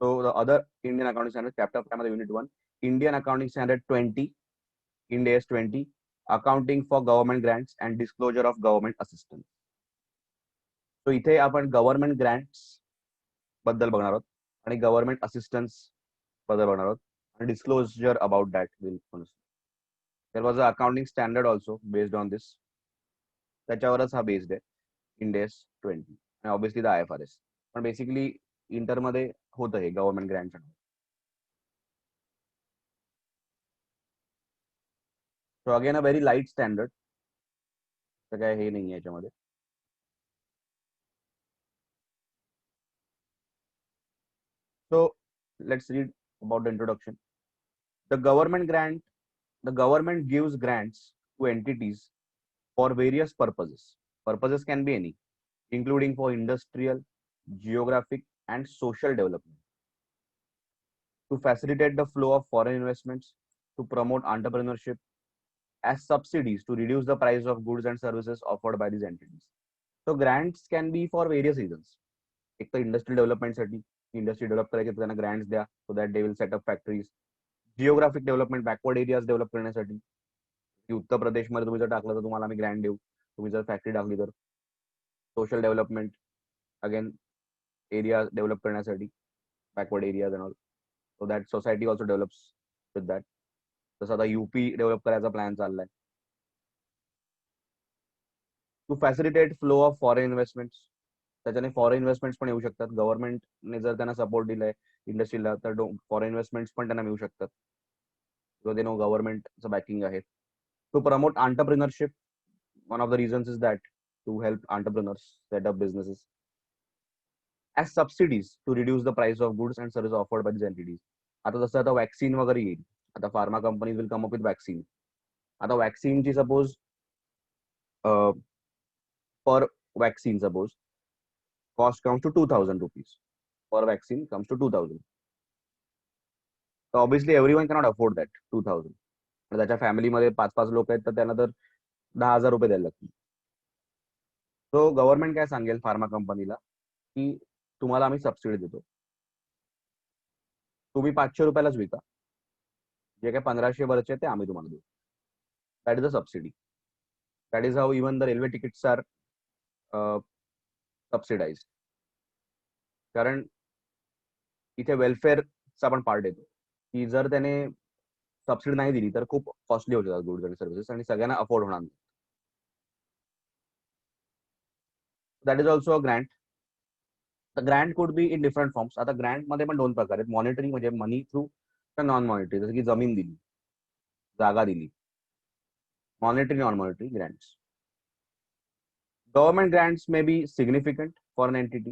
So the other Indian accounting standard chapter 5 मध्ये unit 1 Indian accounting standard 20 Ind AS 20 accounting for government grants and disclosure of government assistance. So इथे आपण government grants बद्दल बघणार आहोत आणि government assistance बद्दल बघणार आहोत आणि disclosure about that will there was a accounting standard also based on this. त्याच्यावरच हा बेस्ड आहे इंड एस 20 आणि ऑब्व्हियसली द IFRS. पण बेसिकली इंटरमध्ये होतं हे government grant. So again a very light standard. तर काय हे नाही आहे याच्यामध्ये. So let's read about the introduction. The government gives grants to entities for various purposes. Purposes can be any, including for industrial, geographic, and social development. To facilitate the flow of foreign investments, to promote entrepreneurship, as subsidies to reduce the price of goods and services offered by these entities. So grants can be for various reasons. एक तर industrial डेव्हलपमेंटसाठी, industry develop करायची त्यांना grants द्या so that they will set up factories. Geographic development, backward areas develop करण्यासाठी, की उत्तर प्रदेशमध्ये तुम्ही जर टाकलं तर तुम्हाला आम्ही ग्रँट देऊ, तुम्ही जर फॅक्टरी टाकली तर. Social development, again area develop करण्यासाठी, backward areas and all, so that society also develops with that. तसं आता UP डेव्हलप करायचा प्लॅन चाललाय. To facilitate flow of foreign investments, त्याच्याने फॉरेन इन्व्हेस्टमेंट्स पण येऊ शकतात. गव्हर्नमेंटने जर त्यांना सपोर्ट दिलाय इंडस्ट्रीला तर फॉरेन इन्व्हेस्टमेंट्स पण त्यांना मिळू शकतात. दे नो गव्हर्नमेंटचं बॅकिंग आहे. To promote entrepreneurship, one of the reasons is that to help entrepreneurs set up businesses. As subsidies to reduce the price of goods and service offered by this entities. आता जसं आता vaccine वगैरे येईल, आता pharma companies will come up with vaccine. आता वॅक्सिनची suppose per vaccine suppose cost comes to 2,000 rupees. Per vaccine comes to 2,000. So obviously everyone cannot afford that 2,000. आणि त्याच्या फॅमिलीमध्ये 5-5 लोक आहेत तर त्यांना तर 10,000 रुपये द्यायला लागतील. सो गव्हर्नमेंट काय सांगेल फार्मा कंपनीला की तुम्हाला आम्ही सबसिडी देतो, तुम्ही 500 रुपयालाच विका, जे काय 1,500 वरचे ते आम्ही तुम्हाला देऊ. That is a subsidy. That is how even the railway tickets are subsidise. कारण इथे वेलफेअरचा पण पार्ट येतो की जर त्याने सबसिडी नाही दिली तर खूप कॉस्टली होतात गुड्स आणि सर्व्हिसेस आणि सगळ्यांना अफोर्ड होणार नाही. That is also a Grant. The Grant could be in different forms. आता ग्रँट मध्ये पण 2 प्रकार आहेत, मॉनिटरी म्हणजे मनी थ्रू, नॉन मॉनिटरी जसं की जमीन दिली, जागा दिली. Monetary, non monetary grants. Government grants may be significant for an entity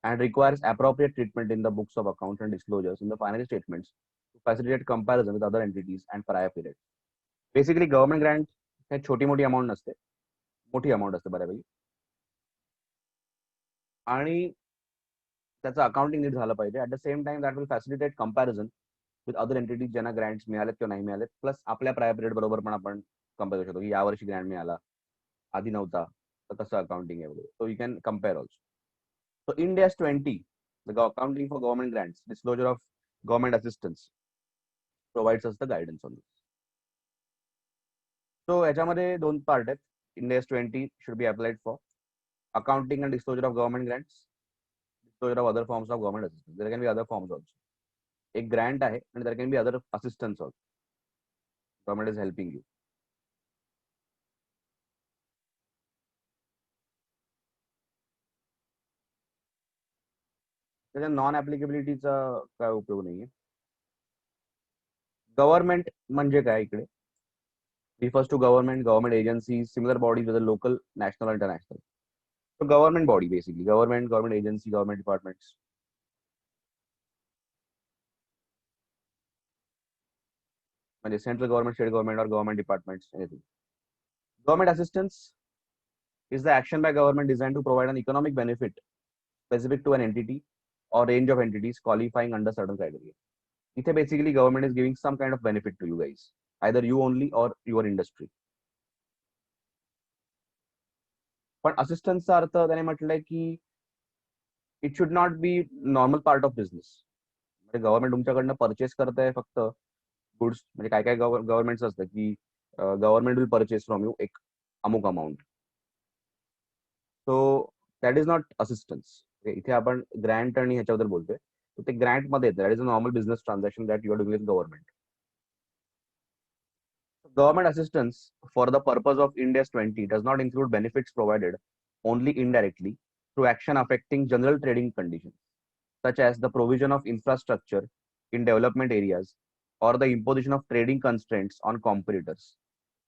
and requires appropriate treatment in the books of accounts and disclosures in the financial statements to facilitate comparison with other entities and prior periods. Basically, government grant हे छोटी मोठी amount नसते, मोठी amount असते बऱ्यापैकी. आणि त्याचं accounting नीट झालं पाहिजे. At the same time that will facilitate comparison with other entities ज्यांना ग्रँट्स मिळालेत किंवा नाही मिळालेत. प्लस आपल्या प्रायर पिरियड बरोबर पण आपण कम्पेअर करू शकतो की यावर्षी ग्रँट मिळाला, आधी नव्हता, तर कसं अकाउंटिंग आहे वगैरे. So you can compare also. So Ind AS 20, the accounting for government grants, disclosure of government assistance, provides us the guidance on this. So याच्यामध्ये 2 पार्ट आहेत. Ind AS 20 should be applied for accounting and disclosure of government grants, disclosure of other forms of government assistance. There can be other forms also. एक grant आहे and there can be other assistance also. Government is helping you. त्याच्या non ऍप्लिकेबिलिटीचा काय उपयोग नाहीये. Government म्हणजे काय इकडे refers to government agencies, similar bodies whether local, national or international. So government body basically, government agency, government departments. म्हणजे central government, state government or government departments, anything. Government assistance is the action by government designed to provide an economic benefit specific to an entity or range of entities qualifying under certain criteria. इथे basically government is giving some kind of benefit to you guys, either you only or your industry. पण असिस्टन्सचा अर्थ त्याने म्हटलंय की it should not be normal part of business. Government तुमच्याकडनं purchase करताय फक्त goods, म्हणजे काय काय गव्हर्नमेंट असतं की government will purchase from you एक अमुक amount. So that is not assistance. इथे आपण ग्रँट आणि ह्याच्याबद्दल बोलतोय. ते ग्रँट मध्ये येतं. That is a normal business transaction that you are doing with government. Government assistance for the purpose of India's 20 does not include benefits provided only indirectly through action affecting general trading conditions, such as the provision of infrastructure in development areas or the imposition of trading constraints on competitors.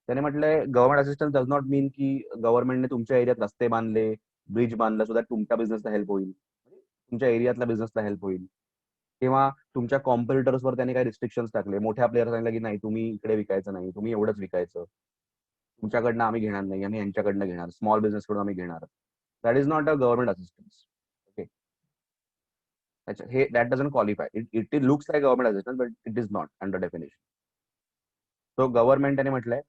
त्याने म्हटलंय government assistance does not मीन की गव्हर्नमेंटने तुमच्या एरियात रस्ते बांधले, bridge बांधलं, so that तुमच्या बिझनेसला हेल्प होईल, तुमच्या एरियातल्या बिझनेसला हेल्प होईल, किंवा तुमच्या कॉम्पिटिटर्सवर त्यांनी काही रिस्ट्रिक्शन्स टाकले. मोठ्या प्लेयर सांगितलं की नाही, तुम्ही इकडे विकायचं नाही, तुम्ही एवढंच विकायचं, तुमच्याकडनं आम्ही घेणार नाही, आम्ही यांच्याकडनं घेणार, स्मॉल बिझनेस कडून आम्ही घेणार. That is not a government assistance. Okay, हे that doesn't qualify. It looks like government assistance but it is not under definition. So government त्याने म्हटलंय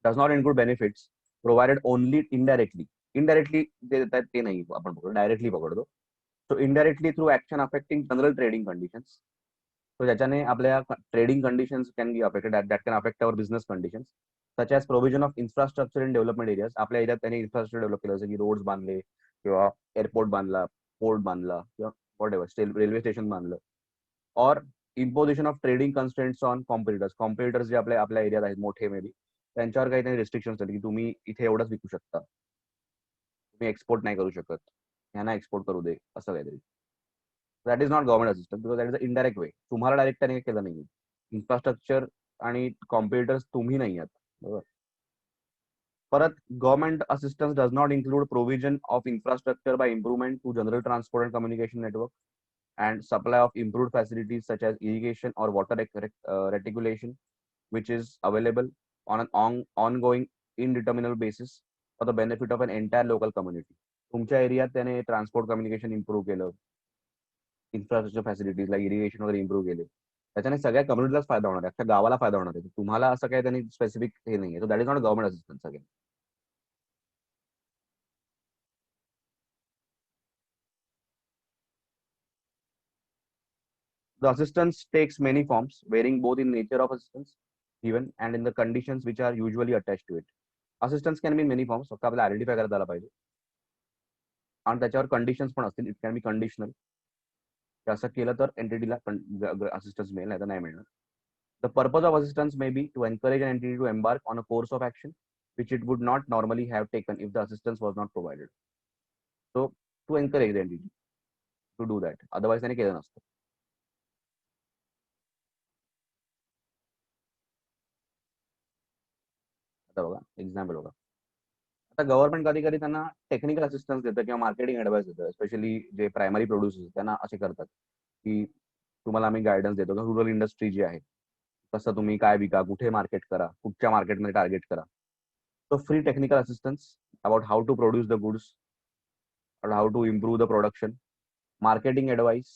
does not include benefits provided only indirectly. Indirectly ते देतात ते नाही आपण पकडतो, directly पकडतो. So indirectly through action affecting general trading conditions. So ज्याच्याने आपल्या trading conditions can be affected, that can affect our business conditions, such as provision of infrastructure in development areas. आपल्या एरियात त्यांनी इन्फ्रास्ट्रक्चर डेव्हलप केलं, जसं की roads बांधले किंवा एअरपोर्ट बांधला, पोर्ट बांधला किंवा वॉट एव्हर रेल्वे स्टेशन बांधलं. और imposition of trading constraints on competitors. Competitors जे आपल्या एरियात आहेत मोठे मे बी, त्यांच्यावर काही त्यांनी रिस्ट्रिक्शन्स दिले की तुम्ही इथे एवढंच विकू शकता, तुम्ही एक्सपोर्ट नाही करू शकत, ह्यांना एक्सपोर्ट करू दे, असं काहीतरी. That is not government assistance because that is a indirect way. तुम्हाला डायरेक्ट त्याने केलं नाही. इन्फ्रास्ट्रक्चर आणि कॉम्पिटिटर्स तुम्ही नाही आहात, बरोबर. परत government assistance does not include provision of infrastructure by improvement to general transport and communication network and supply of improved facilities such as irrigation or water reticulation, which is available on an ongoing indeterminate basis for the benefit of an entire local community. तुमच्या एरियात त्याने transport communication improve केलं, infrastructure facilities like irrigation वगैरे improve केले, त्याच्याने सगळ्या कम्युनिटीलाच फायदा होणार आहे, अख्ख्या गावाला फायदा होणार आहे. तुम्हाला असं काही त्यांनी स्पेसिफिक हे नाही आहे. So that is not government assistance again. The assistance takes many forms, varying both in nature of assistance given and in the conditions which are usually attached to it. Assistance can be in many forms. फक्त आपल्याला identify करता आला पाहिजे, आणि त्याच्यावर conditions पण असतील. It can B conditional, असं केलं तर एंटिटीला असिस्टन्स मिळेल, नाही तर नाही मिळणार. The purpose of assistance may be to encourage an entity to embark on a course of action which it would not normally have taken if the assistance was not provided. So to encourage the entity to do that, otherwise त्याने केलं नसतं. आता बघा example बघा. आता government कधी कधी त्यांना टेक्निकल असिस्टन्स देतं किंवा मार्केटिंग ऍडवाइस देतं. स्पेशली जे प्रायमरी प्रोड्युसर्स त्यांना असे करतात की तुम्हाला आम्ही गायडन्स देतो, रुरल इंडस्ट्री जी आहे, कसं तुम्ही काय विका, कुठे मार्केट करा, कुठच्या मार्केटमध्ये टार्गेट करा. So free technical assistance about how to produce the goods or how to improve the production, marketing advice,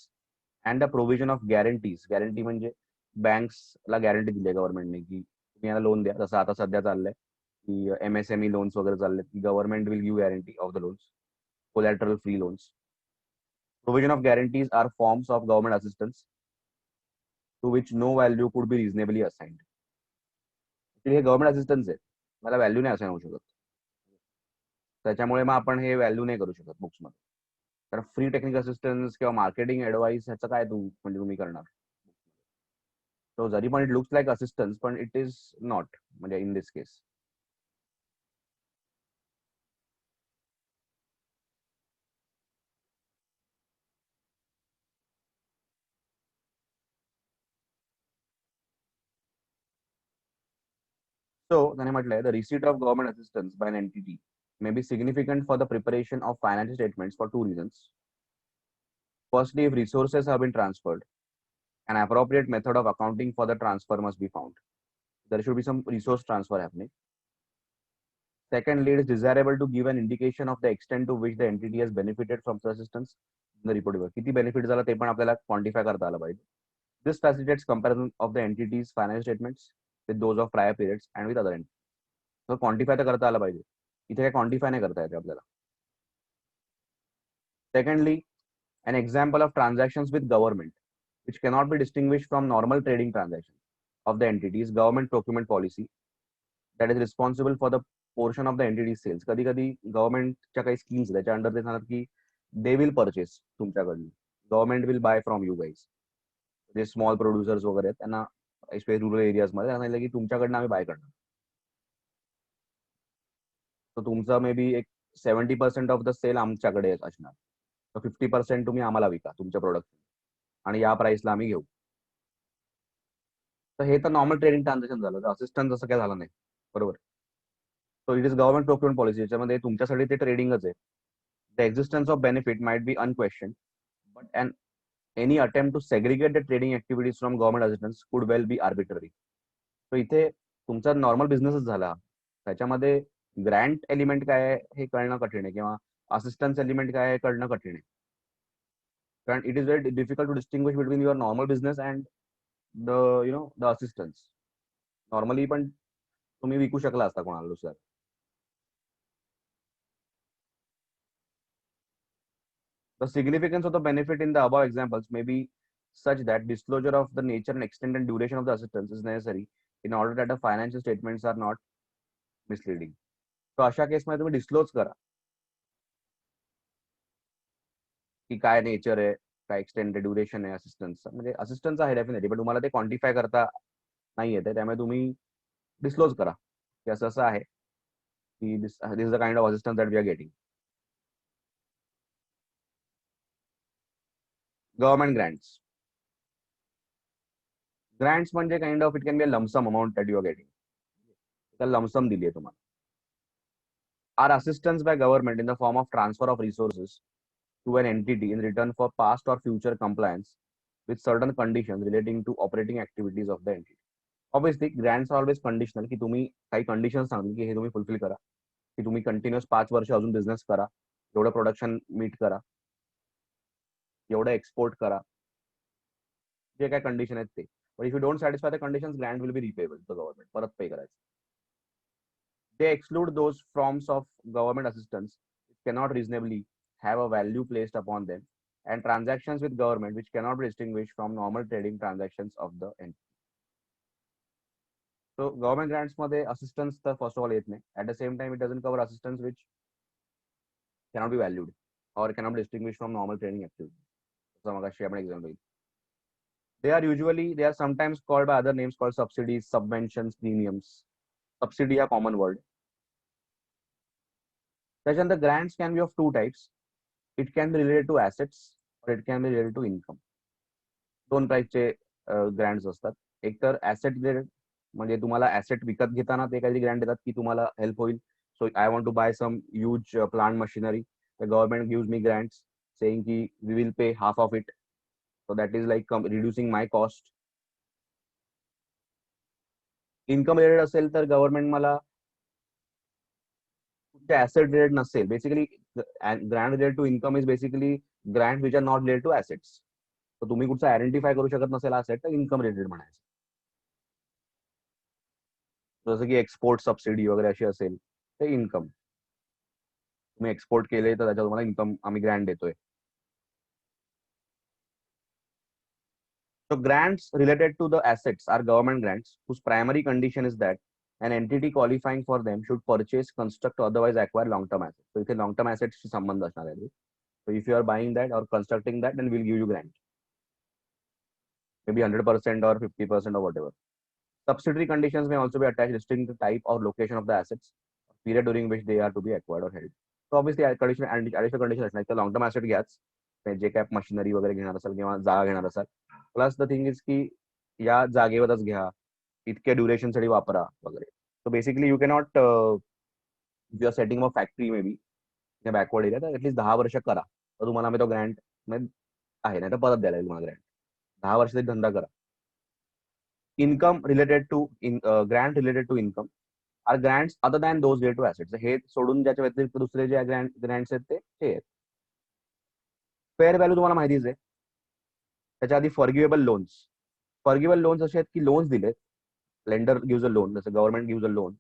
and the provision of guarantees. Guarantee म्हणजे बँक्सला गॅरंटी दिली आहे गव्हर्नमेंटने की तुम्ही याला लोन द्या. जसं आता सध्या चाललंय की MSME लोन्स वगैरे चालले की government will give guarantee of the loans, collateral free loans. Provision of guarantees are forms of government assistance to which no value could be reasonably assigned. हे गव्हर्नमेंट असिस्टन्स आहे, मला व्हॅल्यू नाही assign होऊ शकत, त्याच्यामुळे मग आपण हे व्हॅल्यू नाही करू शकत बुक्समध्ये. तर फ्री टेक्निकल असिस्टन्स किंवा मार्केटिंग ऍडवाइस ह्याचं काय म्हणजे तुम्ही करणार. तो जरी पण इट लुक्स लाईक असिस्टन्स, पण इट इज नॉट, म्हणजे इन दिस केस. सो त्याने म्हटलंय the receipt of government assistance by an entity may be significant for the preparation of financial statements for two reasons. Firstly, if resources have been transferred, an appropriate method of accounting for the transfer must be found. There should be some resource transfer happening. Secondly, it is desirable to give an indication of the extent to which the entity has benefited from the assistance in the report. किती benefit झाला ते पण आपल्याला quantify करता आलं पाहिजे. This facilitates comparison of the entity's financial statements with those of prior periods and with other entities. So quantify तर करता आलं पाहिजे. इथे काय क्वांटिफाय नाही करता येते आपल्याला. Secondly, an example of transactions with government which cannot be distinguished from normal trading transactions of the entities, government procurement policy that is responsible for the portion of the entity sales. कधी कधी गव्हर्नमेंटच्या काही schemes त्याच्या under ते सांगतात की they will purchase तुमच्याकडनं, government will buy from you guys. जे स्मॉल प्रोड्युसर्स वगैरे आहेत त्यांना स्पेशली रुरल एरियाजमध्ये त्यांना सांगितलं की तुमच्याकडनं आम्ही बाय करणार. तर तुमचा मे बी एक 70% ऑफ द सेल आमच्याकडे असणार, तर 50% तुम्ही आम्हाला विका तुमच्या प्रोडक्ट आणि या प्राइसला आम्ही घेऊ. तर हे तर नॉर्मल ट्रेडिंग ट्रान्झॅक्शन झालं, तर असिस्टन्स असं काय झालं नाही, बरोबर. So it is government procurement policy, याच्यामध्ये तुमच्यासाठी ते ट्रेडिंगच आहे. The existence of benefit might be unquestion, but and any attempt to segregate the trading activities from government assistance could well B arbitrary. तो इथे तुमचा नॉर्मल बिझनेसच झाला, त्याच्यामध्ये ग्रँट एलिमेंट काय आहे हे कळणं कठीण आहे, किंवा असिस्टन्स एलिमेंट काय आहे कळणं कठीण आहे. कारण it is very difficult to distinguish between your normal business and the the assistance. Normally पण तुम्ही विकू शकला असता कोणाला दुसऱ्या. The significance of the benefit in the above examples may be such that disclosure of the nature and extent and duration of the assistance is necessary in order that the financial statements are not misleading. तो अशा केसमध्ये तुम्ही disclose करा की काय nature आहे, काय extend आहे, ड्युरेशन आहे असिस्टन्स. म्हणजे असिस्टन्स आहे डेफिनेटली, पण तुम्हाला ते क्वांटिफाय करता नाही येते, त्यामुळे तुम्ही डिस्क्लोज करा की असं असं आहे की this is the kind of assistance that we are getting. Government grants. Grants म्हणजे kind of it can be a lump sum amount that you are getting. त्याला लमसम दिली आहे तुम्हाला. Are assistance by government in the form of transfer of resources to an entity in return for past or future compliance with certain conditions relating to operating activities of the entity. Obviously, grants are always conditional, की तुम्ही काही conditions Sangli की हे तुम्ही fulfil करा, की तुम्ही continuous 5 वर्ष अजून बिझनेस करा, एवढं प्रोडक्शन मीट करा, एवढं एक्सपोर्ट करा, जे काय कंडिशन आहेत ते. But if you don't satisfy the conditions, grant will be repayable to government, परत पे करायचं. They exclude those forms of government assistance which cannot reasonably have a value placed upon them, and transactions with government which cannot be distinguished from normal trading transactions of the entity. So government grants मध्ये assistance तर first of all येत नाही. At the same time, it doesn't cover assistance which cannot be valued or cannot be distinguished from normal trading activity. So मगाशी आपण example. They are sometimes called by other names called subsidies, subventions, premiums. Subsidy a common word. The grants can be of two types. It can be related to assets or it can be related to income. दोन टाईपचे grants असतात. एक तर asset related, म्हणजे तुम्हाला asset विकत घेताना ते काही ग्रँट देतात की तुम्हाला हेल्प होईल. So I want to buy some huge plant machinery, the government gives me grants saying की we will pay half of it, so that is like reducing my cost. Income related असेल तर government मला asset related नसेल. Basically grant related to income is basically grant which are not related to assets. तर तुम्ही कुठचं identify करू शकत नसेल ऍसेट, तर इन्कम रिलेटेड म्हणायचं. जसं की एक्सपोर्ट सबसिडी वगैरे अशी असेल ते इन्कम. तुम्ही एक्सपोर्ट केले तर त्याच्यात तुम्हाला इन्कम आम्ही ग्रँट देतोय. So grants related to the assets are government grants whose primary condition is that an entity qualifying for them should purchase, construct, or otherwise acquire long-term assets. So इथे long-term assets शी संबंध असणार आहे. So if you are buying that or constructing that, then we'll give you grant. Maybe 100% or 50% or whatever. Subsidiary conditions may also be attached, restricting the type or location of the assets, period during which they are to be acquired or held. So obviously additional condition असणार. तर long term asset घ्याच, जे काय machinery वगैरे घेणार असाल किंवा जागा घेणार असाल. प्लस द थिंग इज की या जागेवरच घ्या, इतक्या ड्युरेशन साठी वापरा वगैरे. So basically you cannot you are setting a factory may be backward area, तर ऍटलीस्ट 10 वर्ष करा, तर तुम्हाला मी तो ग्रँट आहे, नाही तर परत द्यायला तुम्हाला ग्रँट. 10 वर्ष तरी धंदा करा. Income related to grant related to income are grants other than those related to assets. हे सोडून ज्याच्या व्यतिरिक्त दुसरे जे ग्रँट्स आहेत ते आहेत. फेअर व्हॅल्यू तुम्हाला माहितीच आहे. त्याच्या आधी फॉरगिवेबल लोन्स. फॉरगिवेबल लोन्स असे आहेत की लोन्स दिलेत, लेंडर गिव्स अ लोन, जसं गव्हर्नमेंट गिव्स अ लोन,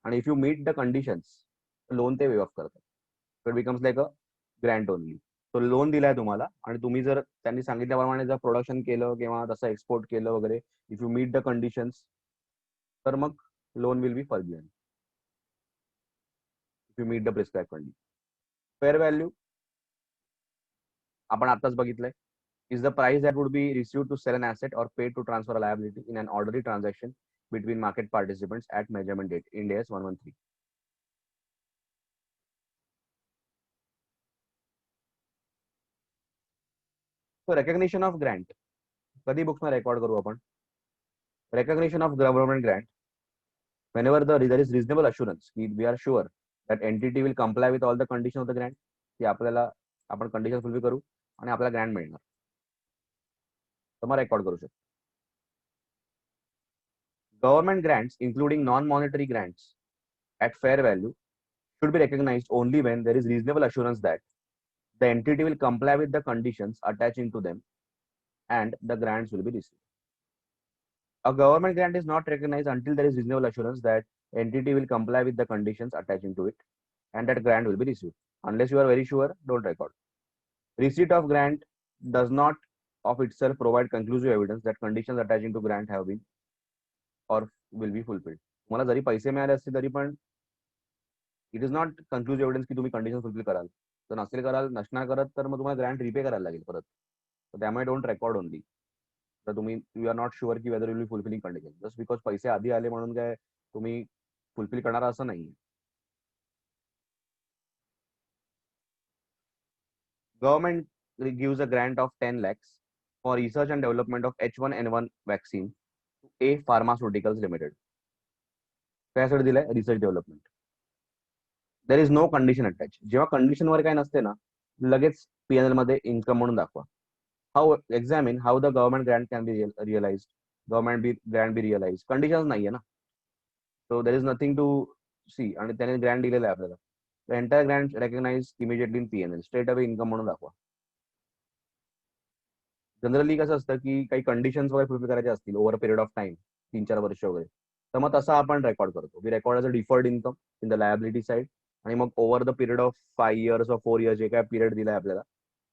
आणि if you meet the conditions loan ते वे ऑफ करतात. It becomes like a grant only. तो लोन दिलाय तुम्हाला आणि तुम्ही जर त्यांनी सांगितल्याप्रमाणे जर प्रोडक्शन केलं किंवा तसं एक्सपोर्ट केलं वगैरे, if you meet the conditions, तर मग loan will be forgiven if you meet the prescribe condition. Fair value आपण आताच बघितलंय, is the price that would be received to sell an asset or paid to transfer a liability in an orderly transaction between market participants at measurement date. Ind AS 113. So recognition of grant. कधी books में record करू आपण? Recognition of government grant. Whenever there is reasonable assurance, we are sure that entity will comply with all the conditions of the grant, की आपल्याला आपण condition fulfil करू आणि आपल्याला ग्रँट मिळणार, तर मग रेकॉर्ड करू शकतो. Government grants, including non-monetary grants at fair value, should be recognized only when there is reasonable assurance that the entity will comply with the conditions attaching to them and the grants will be received. A government grant is not recognized until there is reasonable assurance that entity will comply with the conditions attaching to it and that grant will be received. Unless you are very sure, don't record. Receipt of grant does not of itself provide conclusive evidence that conditions attaching to grant have been or will be fulfilled. तुम्हाला जरी पैसे मिळाले असते तरी पण it is not कन्क्लुसिव्ह evidence की तुम्ही condition fulfil कराल. तर नसेल कराल, नसणार करत, तर मग तुम्हाला ग्रँट रिपे करायला लागेल परत. तर त्यामुळे डोंट रेकॉर्ड ओनली. तर तुम्ही यू आर नॉट शुअर की whether will be fulfilling condition. Just because पैसे आधी आले म्हणून काय तुम्ही फुलफिल करणार असं नाही. Government gives a grant of 10 lakhs for research and development of H1N1 vaccine to A Pharmaceuticals Limited. त्यासाठी दिलाय research development. There is no condition attach. जेव्हा कंडिशन वर काय नसते ना, लगेच पीएनएल मध्ये इन्कम म्हणून दाखवा. How examine how the government grant can be realise. Government grant be realise, condition नाहीये ना. So there is nothing to see. आणि त्याने ग्रँट दिलेला आहे आपल्याला. The entire grant recognise immediately in PNL, straight away income म्हणून दाखवा. Generally कसं असतं की काही कंडिशन्स वगैरे फुलफिल करायचे असतील ओव्हर पिरियड ऑफ टाइम, 3-4 वर्ष वगैरे, तर मग तसं आपण रेकॉर्ड करतो. We record as a deferred income in the liability side. आणि मग over the period of 5 years or 4 years जे काय पिरियड दिलाय आपल्याला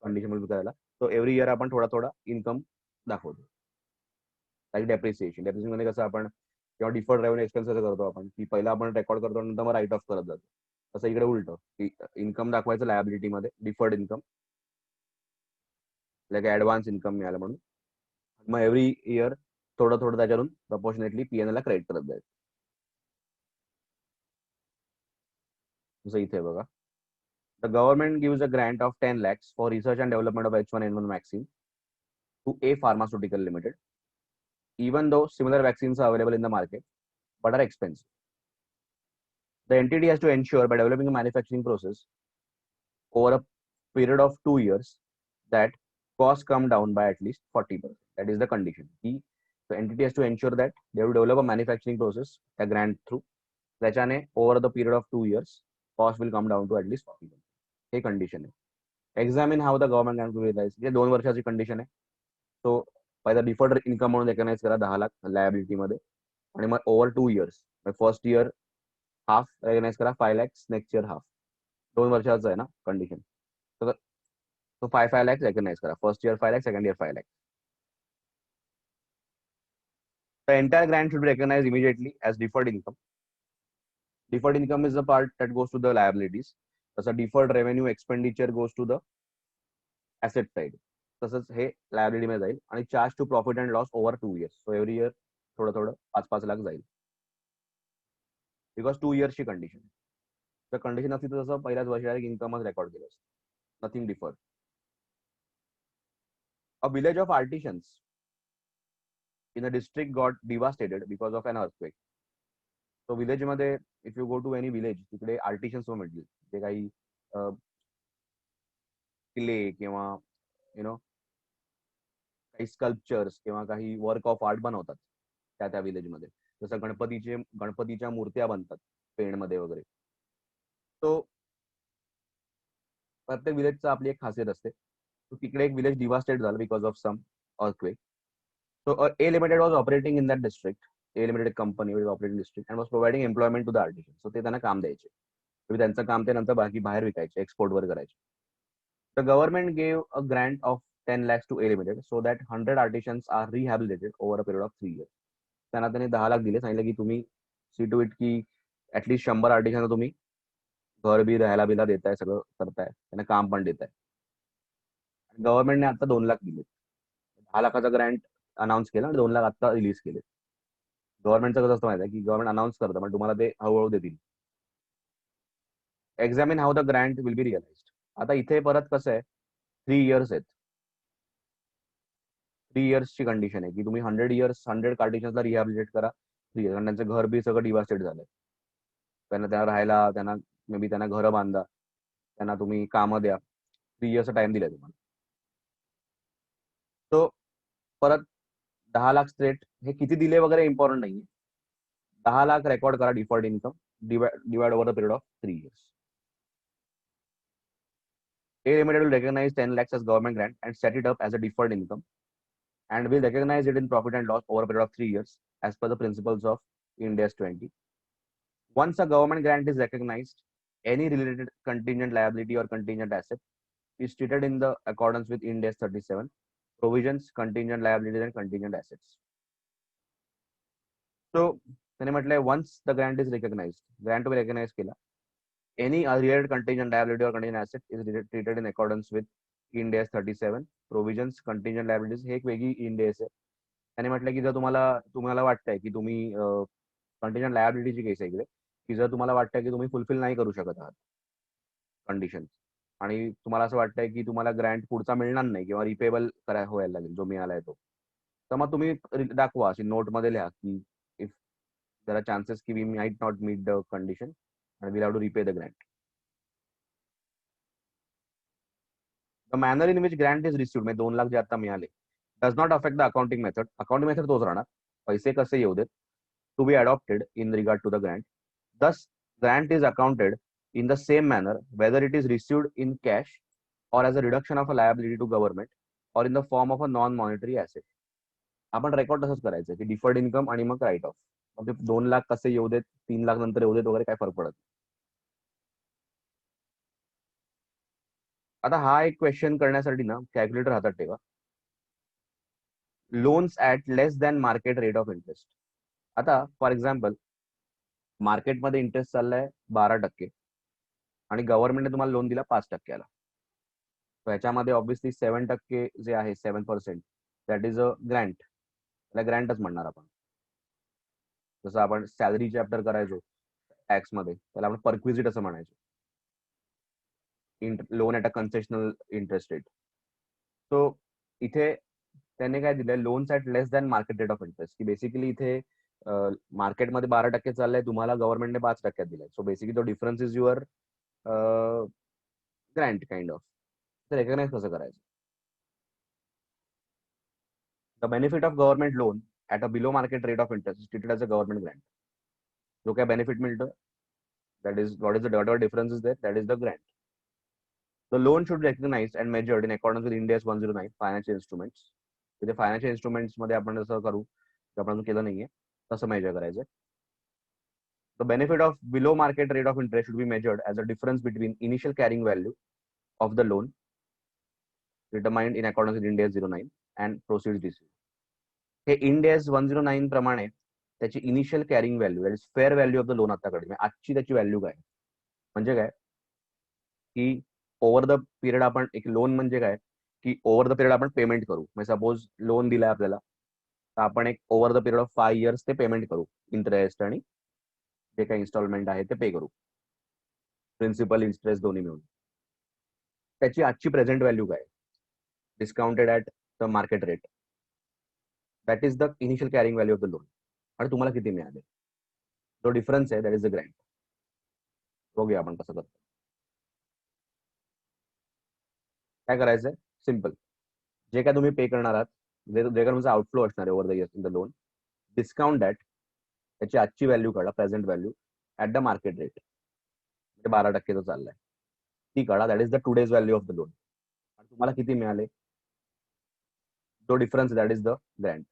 कंडिशन फुलफिल करायला, तो एव्हरी इयर आपण थोडा थोडा इन्कम दाखवतो. Like depreciation. डेप्रिसिएशन मध्ये कसं आपण किंवा डिफर्ड रेव्हेन्यू एक्सपेन्स कसं करतो आपण, की पहिला आपण रेकॉर्ड करतो नंतर मग राईट ऑफ करत जातो. तसं इकडे उलटं, की इन्कम दाखवायचं लायबिलिटीमध्ये, deferred income, like advance income मिळालं म्हणून. मग एव्हरी इयर थोडं थोडं त्याच्यावरून प्रपोर्शनेटली पीएनएल ला क्रेडिट करत जाईल. जसं इथे बघा, the government gives a Grant of 10 lakhs for research and development of H1N1 vaccine to A Pharmaceutical Limited, even though similar vaccines are available in the market but are expensive. The entity has to ensure by developing a manufacturing process over a period of 2 years that costs come down by at least 40%. That is the condition. The entity has to ensure that they will develop a manufacturing process, a grant through, त्याच्याने over the period of 2 years cost will come down to at least 40%. हे condition आहे. Examine how the government can realise, हे 2 वर्षाची condition आहे. So पहिला deferred income म्हणून recognise करा 10 lakh liability मध्ये, आणि मग over 2 years, first year half recognise करा 5 lakhs, नेक्स्ट इयर हाफ. 2 वर्षाचं आहे ना कंडिशन. तो 5 lakhs रेकग्नाइज करा. First year 5 lakhs, second year 5 lakhs. The entire grant should be recognized immediately as deferred income. Deferred income is the part that goes to the liabilities. तसं deferred revenue expenditure goes to the asset side. तसंच हे liability मध्ये जाईल आणि charge to profit and loss over 2 years. So every year थोडं थोडं 5-5 लाख जाईल. Because 2 years ची कंडिशन. जर कंडिशन असती तर तसं पहिल्याच वर्षी इन्कमच रेकॉर्ड केलं असतं. Nothing deferred. A village of artisans in a district got devastated because of an earthquake. So village मध्ये if you go to any village, तिकडे आर्टिशन्स मिळतील, ते काही किल्ले किंवा यु नो काही स्कल्पचर्स किंवा काही वर्क ऑफ आर्ट बनवतात त्या विलेजमध्ये. जसं गणपतीच्या मूर्त्या बनतात पेंडमध्ये वगैरे. तो प्रत्येक विलेजचा आपली एक खासियत असते. तो तिकडे एक विलेज डिवास्टेट झालं because of some earthquake. So A Limited was operating in that district. A Limited company was operating district and was providing employment to the artisans. So ते त्यांना काम द्यायचे. त्यांचं काम ते नंतर बाकी बाहेर विकायचे, एक्सपोर्ट वर करायचे. The government gave a grant of 10 lakhs to A Limited so that 100 artisans are rehabilitated over a period of 3 years. त्यांना त्यांनी 10 लाख दिले, सांगितलं की तुम्ही सी टू इट की ऍटलीस्ट 100 आर्टिस्टांना तुम्ही घर बी राहायला बिला देताय, सगळं करताय, त्यांना काम पण देताय. गव्हर्नमेंटने आता 2 लाख दिले. 10 लाखाचा ग्रँट अनाऊन्स केला आणि 2 लाख आता रिलीज केले. गव्हर्नमेंटचं कसं असतं माहिती आहे की गव्हर्नमेंट अनाऊन्स करतं पण तुम्हाला ते हळूहळू देतील. Examine how the Grant will B realised. आता इथे परत कसं आहे, 3 इयर्स आहेत. 3 इयर्सची कंडिशन आहे की तुम्ही 100 कार्टिशन्सला रिहॅबिलिटेट करा 3 इयर्स, आणि त्यांचं घर बी सगळं डिवास्टेड झालंय. त्यांना राहायला, त्यांना मे बी त्यांना घरं बांधा, त्यांना तुम्ही कामं द्या. 3 इयर्सचा टाइम दिलाय तुम्हाला. तो परत 10 लाख स्ट्रेट हे किती दिले वगैरे इम्पॉर्टंट नाहीये. 10 लाख रेकॉर्ड करा default income, divide over the period of 3 years. A Limited will recognize 10 lakhs as government grant and set it up as a deferred income and will recognize it in profit and loss over a period of 3 years as per the principles of Ind AS 20. Once a government grant is recognized, any related contingent liability or contingent asset is treated in the accordance with Ind AS 37 provisions, contingent liabilities and contingent assets. So त्याने म्हटलंय once the grant is recognized, grant to be recognized केला, any related contingent liability or contingent asset is treated in accordance with Ind AS 37 provisions, contingent liabilities हे एक वेगळी Ind AS आहे. त्याने म्हटलं की जर तुम्हाला वाटतंय की तुम्ही कंटिंजंट लायबिलिटीची केस आहे इकडे, की जर तुम्हाला वाटतंय की तुम्ही फुलफिल नाही करू शकत आहात कंडिशन, आणि तुम्हाला असं वाटतंय की तुम्हाला ग्रँट पुढचा मिळणार नाही किंवा रिपेबल व्हायला लागेल जो मिळालाय तो, तर मग तुम्ही दाखवा, अशी नोटमध्ये लिहा की इफ देर आर चान्सेस की we might not meet the condition and we'll have to repay the grant. The manner in which grant is received, म्हणजे 2 लाख जे आता मिळाले, does not affect the accounting method. Accounting method तोच राहणार, पैसे कसे येऊ देत, to be adopted in regard to the grant. Thus, grant is accounted in the same manner whether it is received in cash or as a reduction of a liability to government or in the form of a non-monetary asset. आपण record तसंच करायचं की deferred income आणि मग right of. म्हणजे 2 लाख कसे येऊ देत, 3 लाख नंतर येऊ देत वगैरे काय फरक पडत. आता हा एक क्वेश्चन करण्यासाठी ना कॅल्क्युलेटर हातात ठेवा. Loans at less than market rate of interest. आता फॉर एक्झाम्पल मार्केटमध्ये इंटरेस्ट चाललाय 12% आणि गव्हर्नमेंटने तुम्हाला लोन दिला 5%ला. ह्याच्यामध्ये ऑब्व्हियसली 7% जे आहे 7% दॅट इज अ ग्रँट. त्याला ग्रँटच म्हणणार आपण. जसं आपण सॅलरी चॅप्टर करायचो टॅक्स मध्ये, त्याला आपण परक्विजिट असं म्हणायचो. Loan at a concessional interest rate. So इथे त्याने काय दिलंय, loans at less than market rate of interest, की बेसिकली इथे मार्केटमध्ये 12% चाललंय, तुम्हाला गव्हर्नमेंटने 5% दिलाय. सो बेसिकली तो difference is your Grant kind of. तर रेकग्नाइज कसं करायचं. The benefit of government loan at a below market rate of interest is treated as a government Grant. जो काय बेनिफिट मिळतं, that is what is the whatever difference is there, that is the grant. The loan should be recognized and measured in accordance with Ind AS 109 financial instruments. तिथे financial instruments मध्ये आपण जसं करू, आपण केलं नाहीये तसं मेजर करायचं. The benefit of below market rate of interest should be measured as a difference between initial carrying value of the loan determined in accordance with Ind AS 09 and proceeds received. हे Ind AS 109 प्रमाणे त्याची initial carrying value, that is fair value of the loan आताकडे, आजची त्याची value काय, म्हणजे काय की ओव्हर द पिरियड आपण एक लोन म्हणजे काय की ओव्हर द पिरियड आपण पेमेंट करू. म्हणजे सपोज लोन दिलाय आपल्याला, तर आपण एक over the period of 5 years ते पेमेंट करू, इंटरेस्ट आणि जे काही इन्स्टॉलमेंट आहे ते पे करू, प्रिन्सिपल इंटरेस्ट दोन्ही मिळून. त्याची आजची प्रेझेंट व्हॅल्यू काय, discounted at the market rate, that is the initial carrying value of the loan. आणि तुम्हाला किती मिळाले, जो डिफरन्स आहे दॅट इज द ग्रँट. बघूया आपण कसं करतो. काय करायचंय, सिम्पल. जे काय तुम्ही पे करणार आहात, जे काय तुमचं आउटफ्लो असणार आहे over the years in the loan, discount that, त्याची आजची व्हॅल्यू काढा, present value at the market rate, म्हणजे 12% जो चाललाय ती काढा, that is the today's value of the loan. आणि तुम्हाला किती मिळाले, जो difference that is the Grant.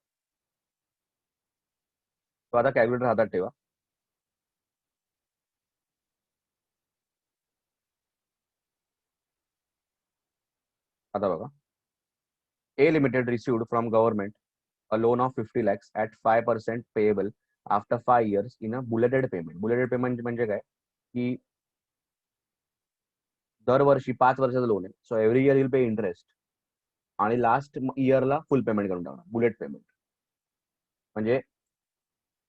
तो आता कॅल्क्युलेटर हातात ठेवा. आता बघा, A Limited received from government a loan of 50 lakhs at 5% payable after 5 years in a bulleted payment. Bulleted payment म्हणजे काय, की दरवर्षी 5 वर्षाचं लोन आहे. So every year will pay interest आणि लास्ट इयरला फुल पेमेंट करून टाकणार, बुलेट पेमेंट. म्हणजे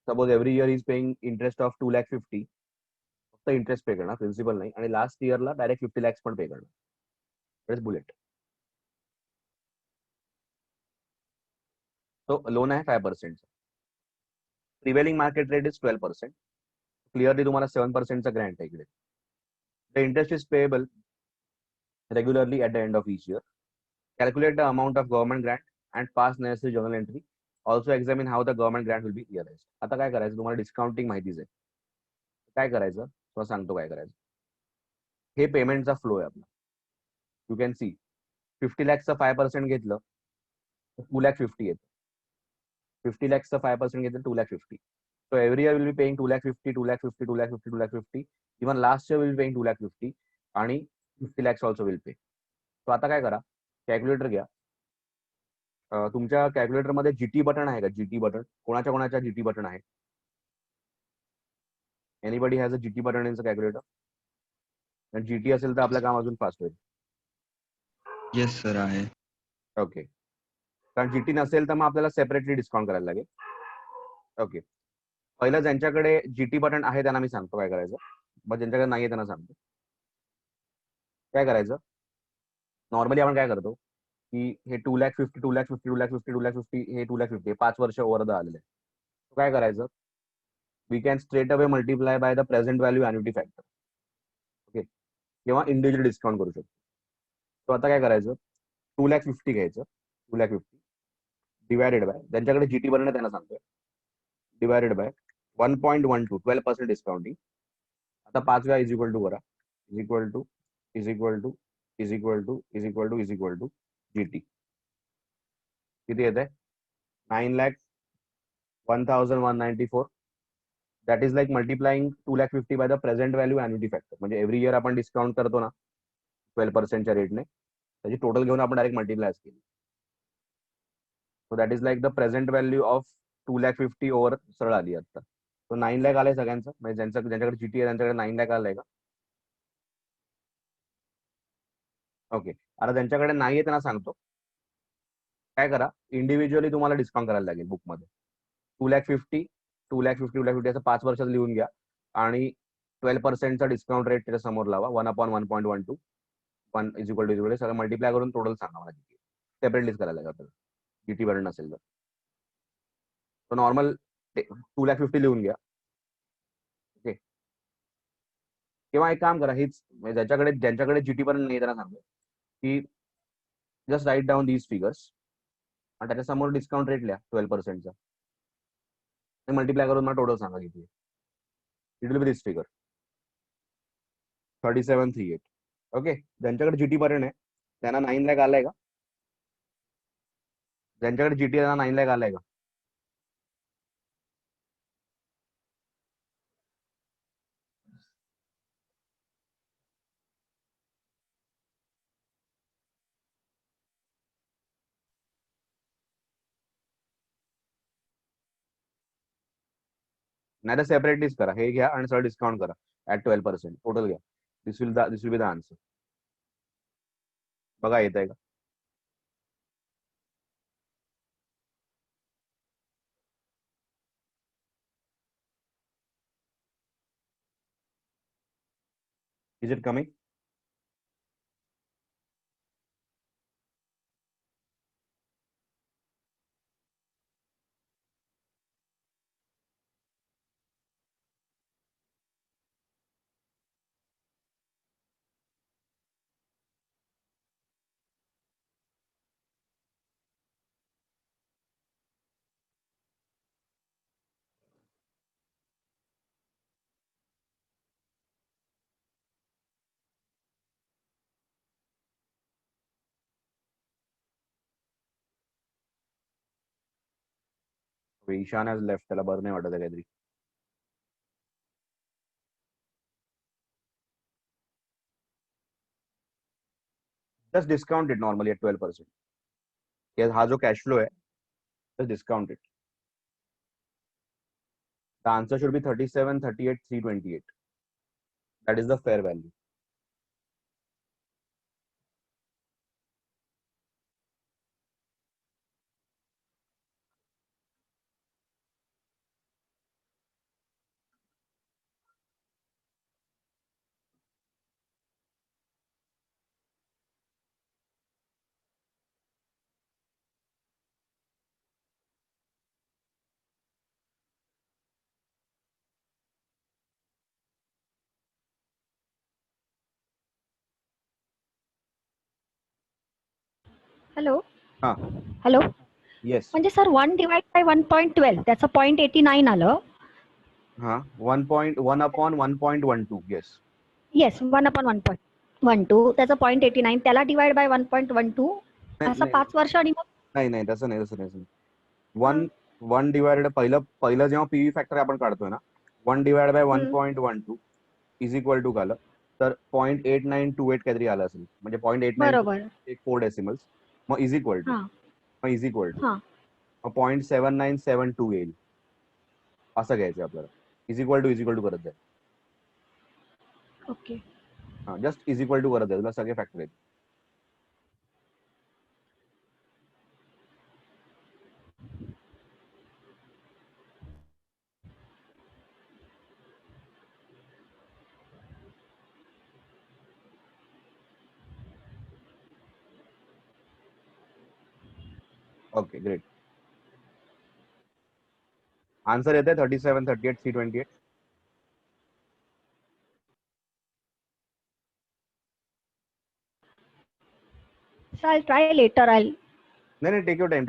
suppose every year is paying interest of 2,50,000, फक्त इंटरेस्ट पे करणार, प्रिन्सिपल नाही, आणि लास्ट इयरला डायरेक्ट 50 lakhs पण पे करणार. बुलेट. तो लोन आहे 5%. Prevailing market rate is 12%. Clearly तुम्हाला 7%चा ग्रँट आहे इकडे. The interest is payable regularly at the end of each year. Calculate the amount of government grant and pass necessary journal entry. Also examine how the government grant will be realized. आता काय करायचं, तुम्हाला discounting माहितीच आहे. काय करायचं तुम्हाला सांगतो काय करायचं. हे पेमेंटचा फ्लो आहे आपला. यू कॅन सी 50 lakhsचं 5% घेतलं तर 2,50,000 येतं. 50 lakhsचं 5% घेतलं 2,50,000. So every year will be paying 2,50,000, 2,50,000, 2,50,000, 2,50,000. Even last year will be paying 2,50,000 आणि 50 lakhs also will pay. So आता काय करा, कॅल्क्युलेटर घ्या. तुमच्या कॅल्क्युलेटर मध्ये जीटी बटन आहे का, जीटी बटन कोणाच्या कोणाच्या जीटी बटन आहे. Anybody has a GT button in calculator. GT असेल तर आपलं काम अजून फास्ट होईल. येस सर आहे. ओके, कारण जीटी नसेल तर मग आपल्याला सेपरेटली डिस्काउंट करायला लागेल. ओके, पहिलं ज्यांच्याकडे जीटी बटन आहे त्यांना मी सांगतो काय करायचं, मग ज्यांच्याकडे नाहीये त्यांना सांगतो काय करायचं. नॉर्मली आपण काय करतो की हे 2,50,000, 2,50,000, 2,50,000, 2,50,000, हे 2,50,000 5 वर्ष ओव्हर द आलेले. काय करायचं, we can straight away multiply by the present value annuity factor. Okay, किंवा इंडिव्हिज्युअल डिस्काउंट करू शकतो. तो आता काय करायचं, 2,50,000 घ्यायचं, 2,50,000 डिवायडेड बाय, ज्यांच्याकडे जीटी बटन आहे त्यांना सांगतोय, डिवायडेड बाय 1.12, 12% डिस्काउंटिंग. आता 5 वेळा इज इक्वल टू करा, is equal to is equal to is equal to is equal to is equal to GT. किती येत आहे, 9,01,194. That is like multiplying 2,50,000 by the present value annuity factor. म्हणजे every year आपण discount करतो ना 12%च्या रेटने, त्याची टोटल घेऊन आपण डायरेक्ट मल्टिप्लाय केली. So that is like the present value of 2,50,000 over सरळ आली आता. तो 9 लाख आलाय सगळ्यांचं, म्हणजे ज्यांच्याकडे जीटी आहे त्यांच्याकडे 9 लाख आलाय का. ओके, आता ज्यांच्याकडे नाहीये त्यांना सांगतो काय करा, इंडिव्हिज्युअली तुम्हाला डिस्काउंट करायला लागेल बुकमध्ये. 2,50,000, 2,50,000, 2,50,000 असं 5 वर्षात लिहून घ्या आणि 12%चा डिस्काउंट रेट त्याच्या समोर लावा, 1/1.12, 1 is equal to is equal, सगळं मल्टिप्लाय करून टोटल सांगा मला जीटी. सेपरेटलीच करायला लागेल आपल्याला जीटी बटन नसेल तर नॉर्मल 2,50,000 लिहून घ्या. ओके, किंवा एक काम करा, हीच म्हणजे ज्यांच्याकडे जीटी बटन नाही त्यांना सांगतो की just write down these figures आणि त्याच्या समोर डिस्काउंट रेट लिहा 12%चा, मल्टिप्लाय करून मला टोटल सांगा किती. It will be this figure 3738. Okay, ज्यांच्याकडे जीटी बटन आहे त्यांना 9 लाख आलाय का, ज्यांच्याकडे जीटी त्यांना 9 लाख आलाय का. नाही तर सेपरेटलीच करा, हे घ्या आणि सगळं डिस्काउंट करा ऍट 12% टोटल घ्या. This will be the answer. बघा येत आहे का. Is it coming. Ishaan has left, त्याला बरं नाही वाटत आहे काहीतरी. Just discount it normally at 12%. हा जो cash flow है, just discount it. The answer should be 37, 38, 328. That is the fair value. Hello हा. Hello Yes. म्हणजे सर 1 डिवाइड बाय 1.12 त्याचं 0.89 आलं. हा. 1.1/1.12. Yes. येस 1/1.12 त्याचं 0.89 त्याला डिवाइड बाय 1.12 असं 5 वर्ष आणि मग नाही तसं नाही. वन डिवायडेड पहिलं जेव्हा पीव्ही फॅक्टर आपण काढतोय ना, 1 divide by 1.12 is equal to आलं तर 0.8928 काहीतरी आलं असेल. म्हणजे 0.89 एक 4 डेसिमल्स. मग इज इक्वल टू मग 0.7972 येईल. असं घ्यायचं आपल्याला. इज इक्वल टू करत जाईल. ओके. हा, जस्ट इज इक्वल टू करत जाईल. तुला सगळे फॅक्टर आहेत. Okay, great. आन्सर येते 37, 38, 328. So I'll try later. नाही, take your time.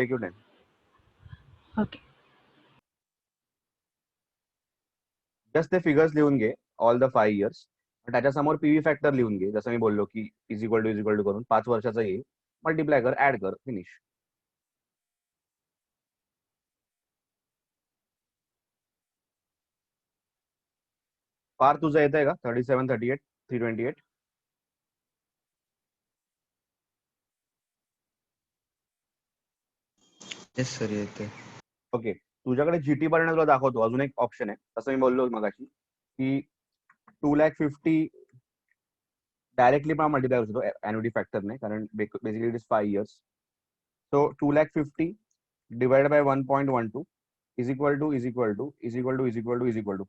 Okay. Just ते फिगर्स लिहून घे, ऑल द 5 इयर्स. त्याच्यासमोर पीव्ही फॅक्टर लिहून घे. जसं मी बोललो की इज इक्वल टू करून 5 वर्षाचा येईल. मल्टिप्लाय कर, ऍड कर, फिनिश. पार तुझं येत आहे का 37, 38, 328? येस सर येते. ओके. तुझ्याकडे जीटी भरणे तुला दाखवतो. अजून एक ऑप्शन आहे. तसं मी बोललो मगाशी की 2,50,000 डायरेक्टली पण मल्टिप्लाय करू शकतो एन्युटी फॅक्टरने, कारण basically it is 5 years. So 2,50,000 divide by 1.12 is equal to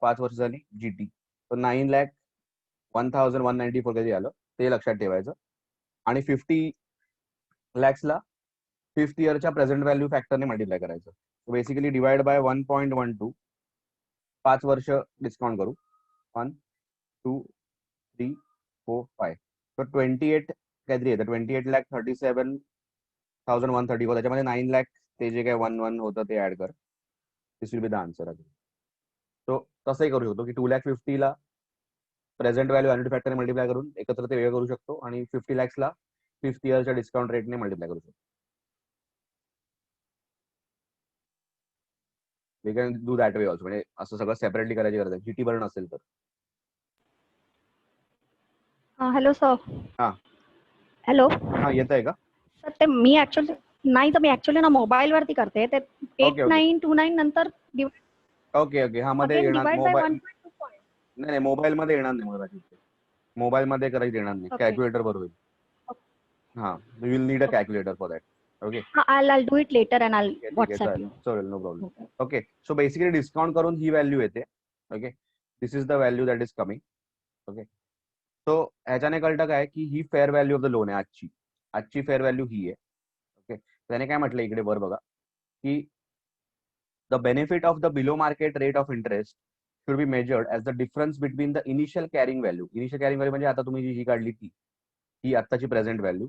5 वर्ष झाली जीटी. तर 9,01,194 कधी आलं ते लक्षात ठेवायचं. आणि 50 लॅक्सला 5th इयरच्या प्रेझेंट व्हॅल्यू फॅक्टरने मल्टिप्लाय करायचं. बेसिकली डिवाइड बाय 1.12 5 वर्ष डिस्काउंट करू. 1, 2, 3, 4, 5. तर 28 काहीतरी येतं. 28,37,134. त्याच्यामध्ये 9 लाख ते जे काय 1 होतं ते ऍड कर. This will be the answer. So तसंही करू शकतो की 2,50,000 प्रेझेंट व्हॅल्यू एन्युटी फॅक्टरने मल्टिप्लाय करून एकत्र ते वेगळं करू शकतो. आणि 50 लॅक्सला 5th इयरच्या डिस्काउंट रेटने मल्टिप्लाय करू शकतो. We can do that way also. म्हणजे असं सगळं सेपरेटली करायची गरज आहे जीटी भरणं असेल तर. Hello sir. हा. हॅलो. हा, येत आहे का? सर ते मी ऍक्च्युली ना मोबाईल वरती करते ते 8929 नंतर ओके. हा, मध्ये येणार मोबाईल. 1.2. नाही, मोबाईल मध्ये येणार नाही मला. मोबाईल मध्ये करायचं येणार नाही. कॅल्क्युलेटर वर होईल. हा, you will need a calculator for that. Okay. I'll do it later and I'll WhatsApp you. चालेल, no problem. Okay. So basically discount करून ही व्हॅल्यू येते. Okay. This is the value that is coming. Okay. So ह्याच्याने कळतं काय की ही fair value of the loan आहे आजची फेअर व्हॅल्यू ही आहे. ओके. त्याने काय म्हटलं इकडे वर बघा की the benefit of the below market rate of interest should be measured as the difference between the initial carrying value. Initial carrying value म्हणजे आता तुम्ही जी काढली ही आत्ताची present value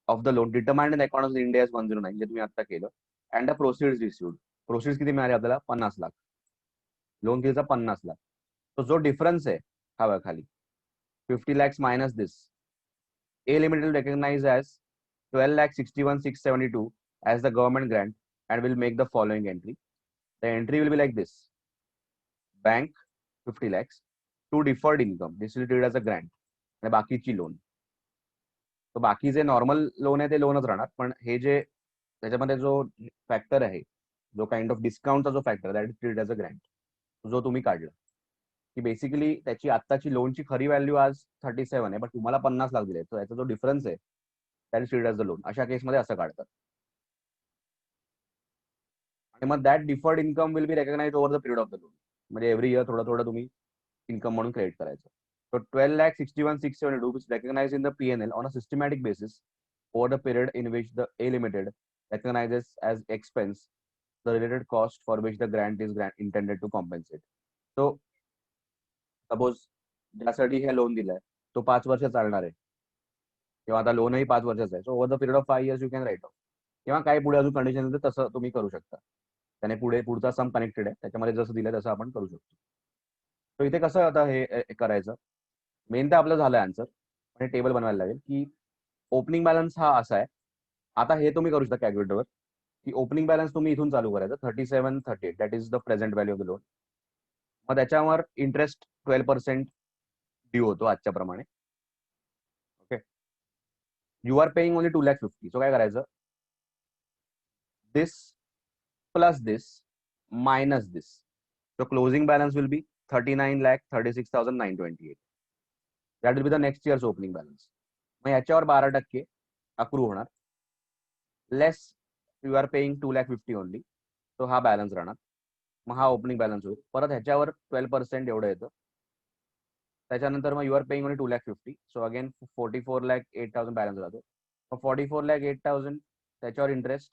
of the loan determined in according Ind AS 109 जे तुम्ही आता केलं. And the proceeds received. Proceeds किती मिळाले आपल्याला? 50 लाख. लोन कितीचा? 50 लाख. तो जो डिफरन्स आहे हा खाली 50 lakhs minus this, A Limited will recognize as 12,61,672 as the government grant and will make the following entry. The entry will be like this. Bank 50 lakhs to deferred income. This will treated as a grant. And बाकीची loan. तर बाकी जे normal loan आहे ते लोनच राहणार, पण हे जे त्याच्यामध्ये जो फॅक्टर आहे, जो काइंड ऑफ डिस्काउंटचा जो factor that is treated as a Grant, जो तुम्ही काढला, की बेसिकली त्याची आत्ताची लोनची खरी व्हॅल्यू आज 37 आहे, पण तुम्हाला 50 लाख दिले, तर याचा जो डिफरन्स आहे that is treated as a loan. अशा केसमध्ये असं काढतात. आणि मग that deferred income will be recognise over the period of the loan. म्हणजे एव्हरी इयर थोडं थोडं तुम्ही इन्कम म्हणून क्रेडिट करायचं. So 12,61,672 is recognized in the P&L on a systematic basis over the period in which the A Limited recognizes as expense the related cost for which the grant is intended to compensate. So suppose ज्यासाठी हे loan दिलाय तो 5 वर्ष चालणार आहे, किंवा आता लोनही 5 वर्षाचा आहे, so over the period of 5 years you can right of, किंवा काही पुढे अजून कंडिशन तसं तुम्ही करू शकता. त्याने पुढचा सम कनेक्टेड आहे, त्याच्यामध्ये जसं दिलंय तसं आपण करू शकतो. तर इथे कसं आता हे करायचं, मेन तर आपलं झालं आन्सर, पण टेबल बनवायला लागेल की ओपनिंग बॅलन्स हा असा आहे. आता हे तुम्ही करू शकता कॅल्क्युलेटरवर, की ओपनिंग बॅलन्स तुम्ही इथून चालू करायचं 3738, that is the present value of the loan. मग त्याच्यावर इंटरेस्ट 12% ड्यू होतो आजच्या प्रमाणे. Okay, you are paying only 2,50,000. So काय करायचं, this plus this minus this. So closing balance will be 39,36,928. That will be the next year's opening balance. मग याच्यावर 12% accrue होणार, less you are paying 2,50,000 only, तो हा बॅलन्स राहणार. मग हा ओपनिंग बॅलन्स होईल. परत ह्याच्यावर 12% एवढं येतं. त्याच्यानंतर मग you are paying only 2,50,000. So again 44,08,000 balance राहतो. मग 44,08,000 त्याच्यावर इंटरेस्ट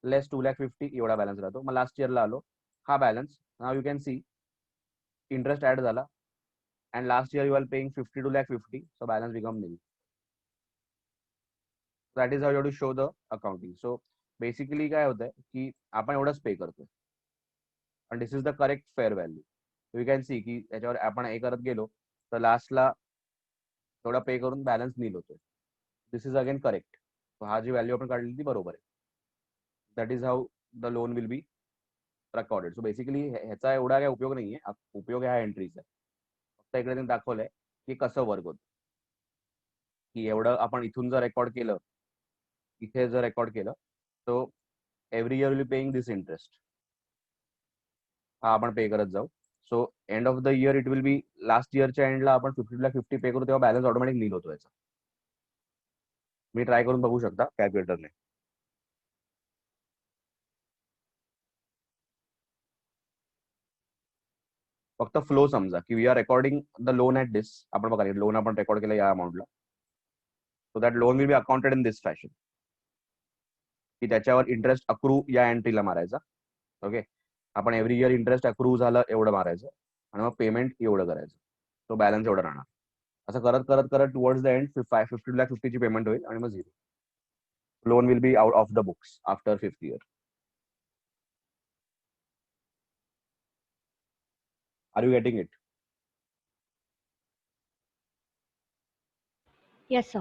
लेस 2,50,000 एवढा बॅलन्स राहतो. मग लास्ट इयरला आलो, हा balance, now you can see interest add झाला, and last year you are paying 52,50,000. So balance become nil. That is how you to show the accounting. So basically काय होतंय की आपण एवढंच पे करतोय, आणि this is the correct fair value. You can see की त्याच्यावर आपण हे करत गेलो तर लास्टला थोडा पे करून बॅलन्स नील होतोय. दिस इज अगेन करेक्ट. हा जी व्हॅल्यू आपण काढली ती बरोबर आहे. That is how the loan will be recorded. So basically ह्याचा एवढा काय उपयोग नाहीये, उपयोग ह्या एंट्रीचा. फक्त इकडे त्यांनी दाखवलंय की कसं वर्क होतं, की एवढं आपण इथून जर रेकॉर्ड केलं, इथे जर रेकॉर्ड केलं, तो every year will be paying this interest. हा आपण पे करत जाऊ. So and of the year it will be, last इयरच्या एंडला आपण 50,50 पे करू, तेव्हा बॅलन्स ऑटोमॅटिक नील होतो याचा. मी ट्राय करून बघू शकता कॅल्क्युलेटरने. फक्त फ्लो समजा की we are recording the loan at this. आपण बघा लोन आपण रेकॉर्ड केलं या अमाऊंटला, so that loan will be accounted in this fashion, की त्याच्यावर इंटरेस्ट अक्रू या एंट्रीला मारायचा. ओके, आपण एव्हरी इयर इंटरेस्ट अक्रू झालं एवढं मारायचं, आणि मग पेमेंट एवढं करायचं. तो बॅलन्स एवढं राहणार. असं करत करत करत टुवर्ड्स द एंड 50,50,ची पेमेंट होईल, आणि मग 0. Loan will be out of the books after 5th year. Are you getting it? Yes sir.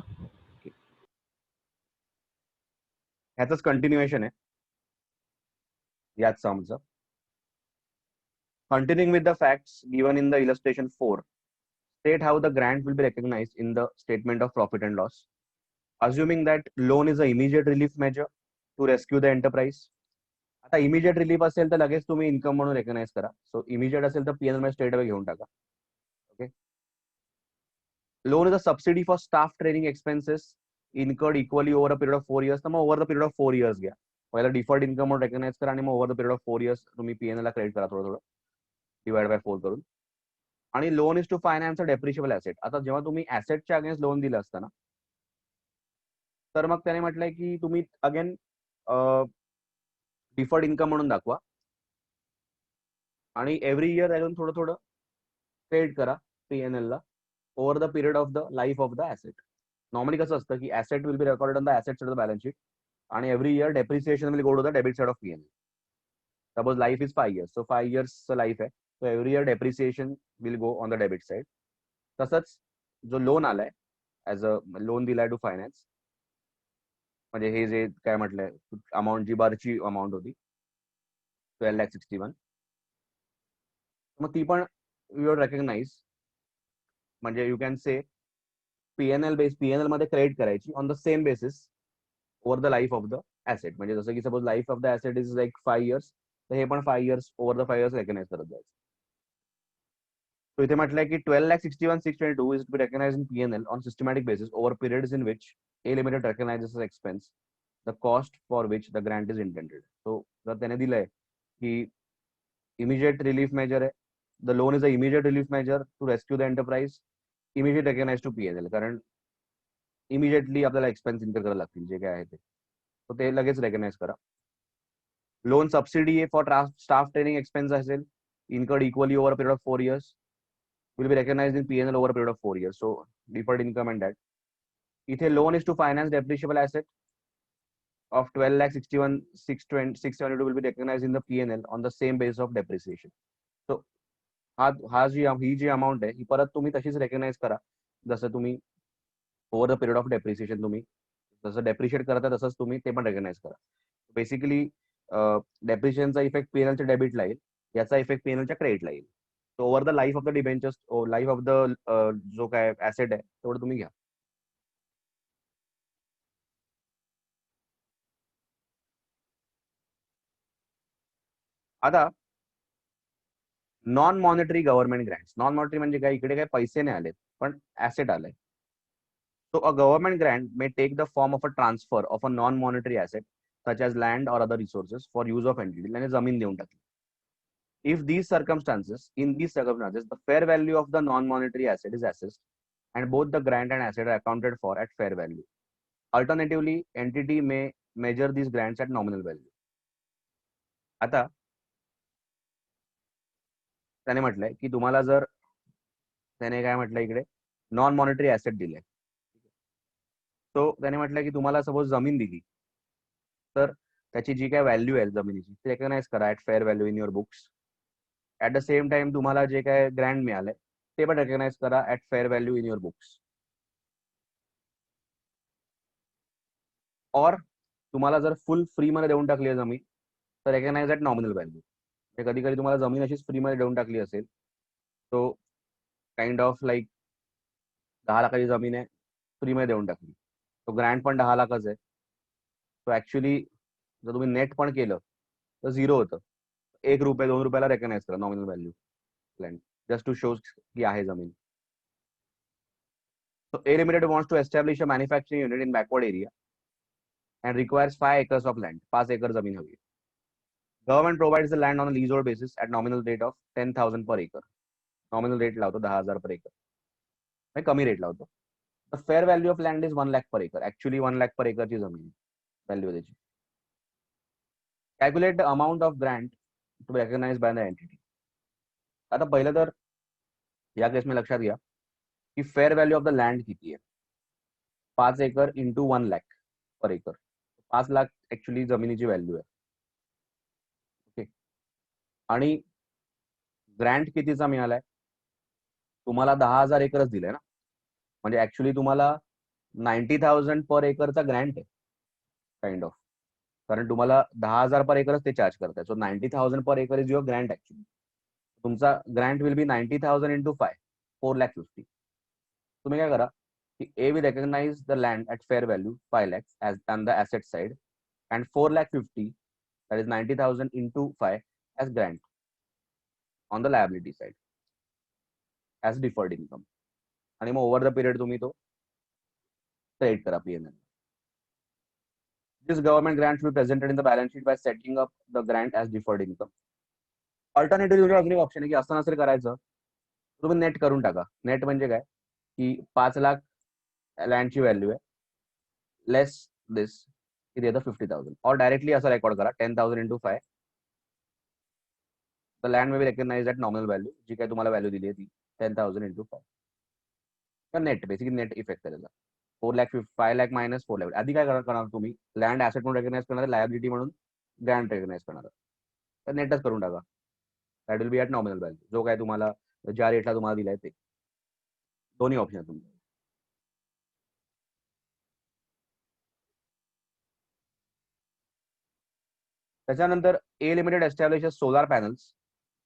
ह्याच कंटिन्युएशन आहे याच समचं. Continuing with the facts given in the illustration 4, state how the grant will be recognized in the statement of profit and loss, assuming that loan is an immediate relief measure to rescue the enterprise. आता immediate relief असेल तर लगेच तुम्ही income म्हणून recognise करा. So immediate असेल तर PNL मध्ये स्ट्रेट अवे घेऊन टाका. Okay, loan is a subsidy for staff training expenses incurred equally over a period of 4 years. तर मग over the period of 4 years घ्या. पहिला डिफर्ड इन्कम म्हणून रेकग्नाइज करा, आणि मग over the period of 4 years तुम्ही पीएनएल ला क्रेडिट करा थोडं थोडं, डिवाइड बाय 4 करून. आणि loan is to finance a depreciable asset. आता जेव्हा तुम्ही ऍसेटच्या अगेन्स्ट लोन दिलं असतं ना, तर मग त्याने म्हटलंय की तुम्ही अगेन डिफर्ड इन्कम म्हणून दाखवा, आणि एव्हरी इयर त्यातून थोडं थोडं क्रेडिट करा पीएनएल ला over the period of the life of the asset. Normally कसं असतं की asset will be recorded on the asset side of the balance sheet, आणि every year depreciation will go to the debit side of PNL. Suppose life is 5 years, सो 5 years life आहे, so every year depreciation will go on the debit side. तसंच जो loan आलाय as a loan दिलाय to finance, म्हणजे हे जे काय म्हटलंय अमाऊंट, जी बारची अमाऊंट होती 12,61,000, मग ती पण यू आर रेकग्नाइज. म्हणजे यू कॅन से पीएनएल मध्ये क्रेडिट करायची on the same basis over the life of the asset. म्हणजे जसं की suppose life of the asset is like 5 years, तर हे पण 5 years over the 5 years recognise करत जायचं. तो इथे म्हटलंय की 12,61,622 is to be recognized in P&L on systematic basis over periods in which A Limited recognizes as expense the cost for which the grant is intended. So जर त्याने दिलंय की immediate relief measure आहे, the loan is a immediate relief measure to rescue the enterprise, immediate recognized to P&L, कारण immediately आपल्याला expense incur करायला लागतील जे काय आहे ते, तर ते लगेच रेकग्नाइज करा. Loan subsidy for staff training expense असेल incurred equally over period of 4 years will be recognized in P&L over a period of 4 years. So deferred income and that. इथे loan is to finance depreciable asset of 12,61,622 will be recognized in the P&L on the same basis of depreciation. So ही जी amount आहे ही परत तुम्ही तशीच recognise करा जसं तुम्ही over the period of depreciation तुम्ही जसं डेप्रिशिएट करता तसंच तुम्ही ते पण रेकग्नाइज करा. बेसिकली डेप्रिशिएशनचा इफेक्ट पीएनएलच्या डेबिटला येईल, याचा इफेक्ट पीएनएलच्या क्रेडिटला येईल. So over the life of the debentures, life of the जो काय ऍसेट आहे तेवढं तुम्ही घ्या. आता non monetary government grants. Non monetary म्हणजे काय, इकडे काय पैसे नाही आले पण ऍसेट आले. So a government grant may take the form of a transfer of a non-monetary asset such as land or other resources for use of entity. त्याने जमीन देऊन टाकली. In these circumstances, the fair value of the non-monetary asset is assessed and both the grant and asset are accounted for at fair value. Alternatively, entity may measure these grants at nominal value. आता त्याने म्हटलंय की तुम्हाला जर त्याने काय म्हटलं इकडे नॉन मॉनिटरी ऍसेट दिले, तो त्याने म्हटलं की तुम्हाला सपोज जमीन दिली तर त्याची जी काय व्हॅल्यू आहे जमिनीची ती रेकग्नाइज करा at fair value in your books. At the same time तुम्हाला जे काय ग्रँट मिळालंय ते पण रेकग्नाइज करा at fair value in your books. और तुम्हाला जर फुल फ्री मध्ये देऊन टाकली आहे जमीन तर रेकग्नाइज ऍट नॉमिनल व्हॅल्यू. कधी कधी तुम्हाला जमीन अशीच फ्री मध्ये देऊन टाकली असेल, तो काइंड ऑफ लाईक 10 लाखाची जमीन आहे फ्री मध्ये देऊन टाकली, तो ग्रँट पण 10 लाखच आहे. तो ऍक्च्युली जर तुम्ही नेट पण केलं तर 0 होतं. 1 रुपये 2 रुपयाला रेकग्नाइज करा nominal value land just to show की आहे जमीन. So A Limited wants to establish a manufacturing unit in backward area and requires 5 acres of land. 5 acre जमीन हवी. Government provides the land on a leasehold basis at nominal rate of 10,000 per acre. Nominal rate लावतो 10,000 per acre. मैं कमी rate लावतो. The fair value of land is 1 lakh per acre. Actually 1 lakh per acre ची जमीन value त्याची. Calculate the amount of grant to be recognized by the entity. आता पहिलं तर या केस में लक्षात घ्या की fair value of the land किती आहे. 5 एकर इंटू 1 lakh पर एकर. 5 लाख ऍक्च्युली जमिनीची व्हॅल्यू आहे. ओके, आणि ग्रँट कितीचा मिळालाय, तुम्हाला 10,000 एकरच दिलंय ना, म्हणजे ऍक्च्युली तुम्हाला 90,000 पर एकरचा ग्रँट आहे काइंड ऑफ, कारण तुम्हाला 10,000 पर एकरच ते चार्ज करताय. So 90,000 per acre is your Grant actually. तुमचा ग्रँट विल बी 90,000 इंटू 5, 4,50,000. तुम्ही काय करा की A will recognize the land at fair value 5 lakhs as on the asset side and 4,50,000, that is 90,000 into 5 as grant on the liability side as deferred income. आणि मग over the period तुम्ही तो credit करा P&L. This government grant will be presented in the balance sheet by setting up the grant as deferred income. Alternatively अजून एक option आहे की असं नसेल करायचं तुम्ही नेट करून टाका. नेट म्हणजे काय की 5 लाख लँडची व्हॅल्यू आहे लेस दिस किती येतं 50,000, और डायरेक्टली असं रेकॉर्ड करा 10,000 into 5. The land may be recognise at nominal value, जी काय तुम्हाला व्हॅल्यू दिली आहे ती 10,000 into 5. Net basically net effect आहे त्याचा. 5 लाख मायनस 4 लाख. आधी काय करणार तुम्ही, लँड ऍसेट म्हणून रेकग्नाइज करणार, लायबिलिटी म्हणून ग्रँट रेकग्नाइज करणार, तर नेटच करून टाका. That will be at nominal value, जो काय तुम्हाला ज्या रेटला तुम्हाला दिलाय ते. दोन्ही ऑप्शन आहे तुमचे. त्याच्यानंतर A Limited establishes solar panels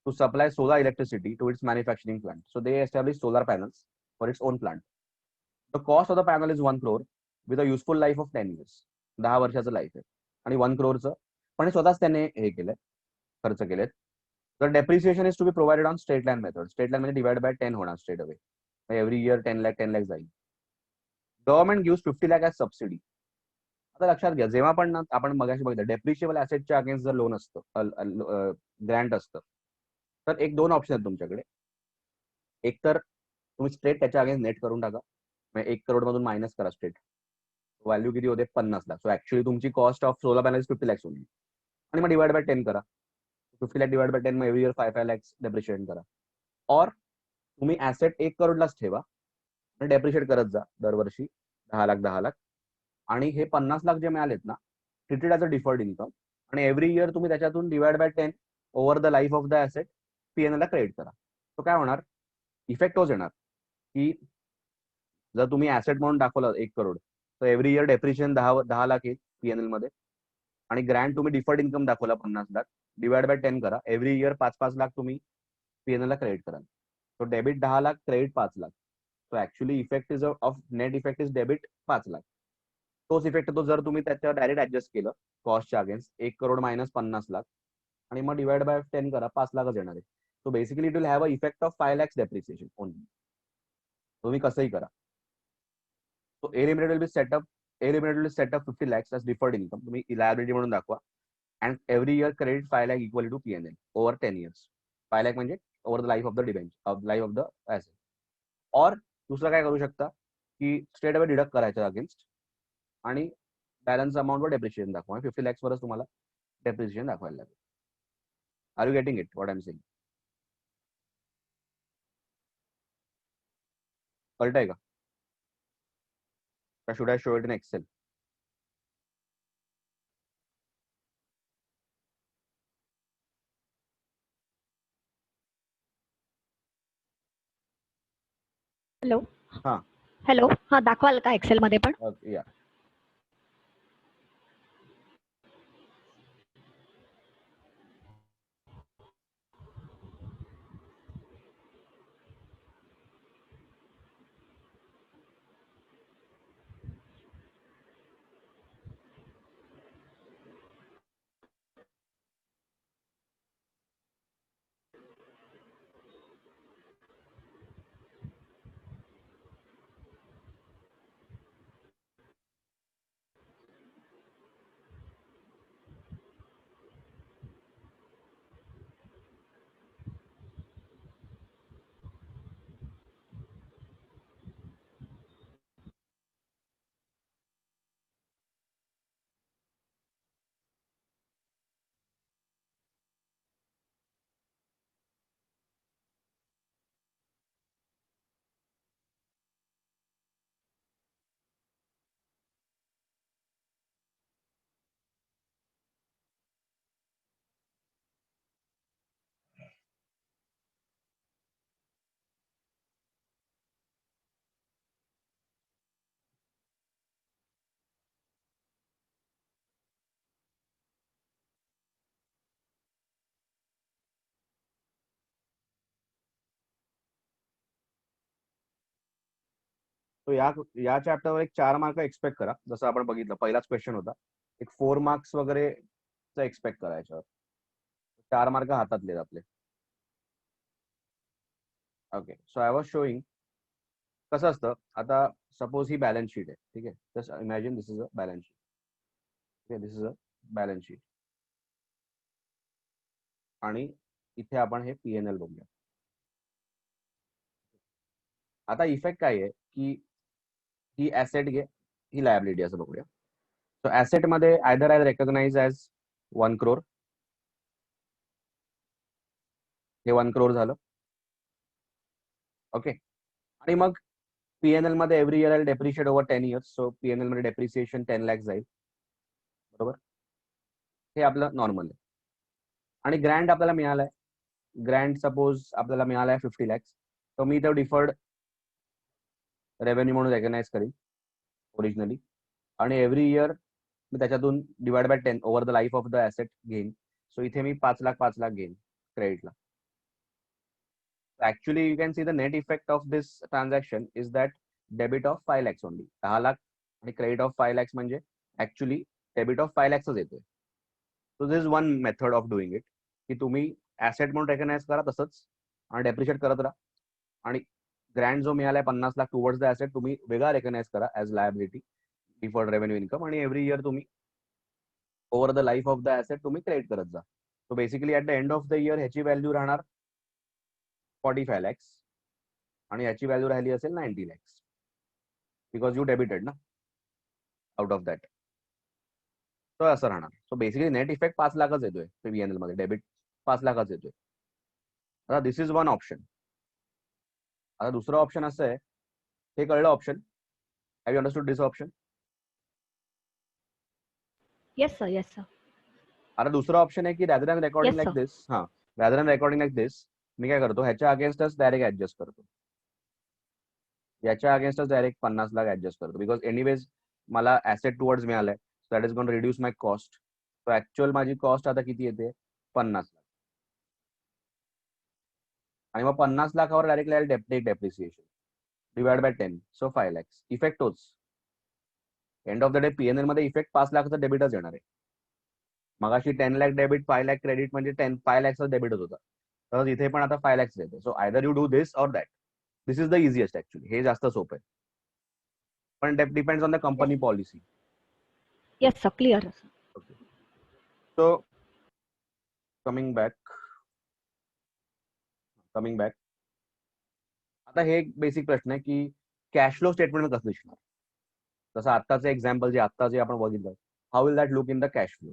to supply solar electricity to its manufacturing plant. So they establish solar panels for its own plant. The cost of the panel is 1 crore with a useful life of 10 years. 10 वर्षाचं life आहे आणि 1 crore पण हे स्वतःच त्याने हे केलंय, खर्च केलेत. The depreciation is to be provided on straight line method. Straight line म्हणजे डिवाइड बाय 10 होणार straight away. Every year 10 lakh जाईल. Government gives 50 lakh as subsidy. आता लक्षात घ्या, जेव्हा पण आपण मगाशी बघितलं डेप्रिशिएबल ऍसेटच्या अगेन्स्ट जर लोन असतं, ग्रँट असतं, तर एक दोन ऑप्शन आहेत तुमच्याकडे. एक तर तुम्ही स्ट्रेट त्याच्या अगेन्स्ट नेट करून टाका, म्हणजे 1 crore मधून मायनस करा स्ट्रेट. व्हॅल्यू किती होते? 50 लाख. सो ऍक्च्युअली तुमची cost of solar panel 50 lakhs होईल आणि मग डिवाइड बाय 10 करा. 50 lakh डिवाइड बाय 10 मग एव्हरी इयर 5 lakhs डेप्रिशिएट करा. और तुम्ही ऍसेट 1 crore ठेवा आणि डेप्रिशिएट करत जा दरवर्षी 10 लाख 10 लाख. आणि हे 50 लाख जे मिळालेत ना, ट्रीटेड ॲज अ डिफर्ड इन्कम आणि एव्हरी इयर तुम्ही त्याच्यातून divide by 10 over the life of the asset PNL ला क्रेडिट करा. तो काय होणार? इफेक्ट तोच येणार की जर तुम्ही ऍसेट म्हणून दाखवलं 1 crore, तर एव्हरी इयर डेप्रिशिएशन 10 लाख येईल पीएनएल मध्ये आणि ग्रँड तुम्ही डिफर्ड इन्कम दाखवला 50 लाख, डिवाइड बाय 10 करा. एव्हरी इयर 5-5 लाख तुम्ही पीएनएल ला क्रेडिट कराल. तो debit 10 lakh, credit 5 lakh. So actually effect is of net effect is debit 5 lakh. तोच इफेक्ट येतो जर तुम्ही त्याच्यावर डायरेक्ट ऍडजस्ट केलं कॉस्टच्या अगेन्स्ट 1 crore मायनस 50 लाख आणि मग डिवाइड बाय 10 करा, 5 लाखच येणार आहे. So basically it will have a effect of 5 lakhs depreciation only. तुम्ही कसंही करा. So A Limited will be set up 50 lakhs as deferred income. तुम्ही लायबिलिटी म्हणून दाखवा and every year credit 5 lakh equal to PNL over 10 years. 5 lakh म्हणजे over the life of the debenture, life of the asset. और दुसरं काय करू शकता की स्ट्रेट अवे डिडक्ट करायचं अगेन्स्ट आणि बॅलन्स अमाउंट वर डेप्रिशिएशन दाखवा. 50 lakhs वरच तुम्हाला डेप्रिशिएशन दाखवायला लागेल. Are you getting it what I am saying? कळतंय का? Should I show it in Excel? Hello. हा. हॅलो. हा, दाखवाल का एक्सेल मध्ये पण? या. तो या चॅप्टरवर एक 4 मार्क एक्सपेक्ट करा. जसं आपण बघितलं पहिलाच क्वेश्चन होता. एक 4 marks वगैरे एक्सपेक्ट करायच्यावर 4 मार्क हातातले आपले. Okay. So I was showing कसं असतं. आता सपोज ही बॅलन्स शीट आहे, ठीक आहे. Just imagine this is a balance sheet. This is a balance sheet आणि इथे आपण हे पीएनएल बघूया. आता इफेक्ट काय आहे की ही ऍसेट घे, ही लायबिलिटी असं बघूया. सो ऍसेट मध्ये either I recognise as 1 crore. हे 1 crore झालं. ओके. आणि मग पीएनएल मध्ये every year depreciate over 10 years. So PNL मध्ये डेप्रिसिएशन 10 lakhs जाईल. बरोबर. हे आपलं नॉर्मल आहे. आणि ग्रँड आपल्याला मिळालाय. ग्रँड सपोज आपल्याला मिळालाय 50 lakhs. तर मी तो डिफर्ड रेव्हेन्यू म्हणून रेकग्नाइज करेन ओरिजिनली आणि एव्हरी इयर मी त्याच्यातून divide by 10 over the life of the asset घेईन. सो इथे मी 5 लाख घेईन क्रेडिटला. Actually, you can see the net effect of this transaction is that debit of 5 lakhs only. 10 lakh आणि credit of 5 lakhs म्हणजे actually debit of 5 lakhsच येतोय. So this is one method of doing it, की तुम्ही asset म्हणून recognise करा तसंच आणि depreciate करत राहा आणि ग्रँड जो मिळालाय 50 लाख टुवर्ड्स द ऍसेट तुम्ही वेगळा रेकग्नाइज करा as liability deferred revenue income आणि एव्हरी इयर तुम्ही over the life of the asset तुम्ही क्रेडिट करत जा. So basically at the end of the year ह्याची व्हॅल्यू राहणार 45 lakhs आणि ह्याची व्हॅल्यू राहिली असेल 90 lakhs बिकॉज यू डेबिटेड ना आउट ऑफ दॅट. तो असं राहणार. सो बेसिकली नेट इफेक्ट 5 लाखच येतोय पीएनएल मध्ये, डेबिट 5 लाखच येतोय. आता दिस इज वन ऑप्शन. आता दुसरं ऑप्शन असं आहे, हे कळलं option? Have you understood this option? Yes sir, yes sir. आता दुसरं ऑप्शन आहे की rather than recording Yes, like sir. दिस, रॅदर दॅन रेकॉर्डिंग लाईक दिस मी काय करतो, ह्याच्या अगेन्स्टच डायरेक्ट ऍडजस्ट करतो. याच्या अगेन्स्टच डायरेक्ट 50 लाख ऍडजस्ट करतो बिकॉज एनिवेज मला ऍसेट टुवर्ड्स मिळालाय, सो दॅट इज गोन रिड्यूस माय कॉस्ट. सो ऍक्च्युअल माझी कॉस्ट आता किती येते? 50 लाख. आणि मग 50 लाखावर directly depreciation divide by 10, so 5 lakhs. Effect तोच. End of the day PNL मध्ये इफेक्ट 5 लाखाचा डेबिटच येणार आहे. मगाशी 10 lakh डेबिट 5 lakh क्रेडिट म्हणजे 5 lakhs डेबिटच होता. तर इथे पण आता 5 lakhs येते. So either you do this or that. This is the easiest actually. हे जास्त सोपं आहे. पण depends on the company policy. Yes, sir. Clear, sir. Okay. So coming back. आता हे एक बेसिक प्रश्न आहे की कॅश फ्लो स्टेटमेंट कसं दिसणार. जसं आत्ताचं एक्झाम्पल जे आपण बघितलं, how will that look in the cash flow.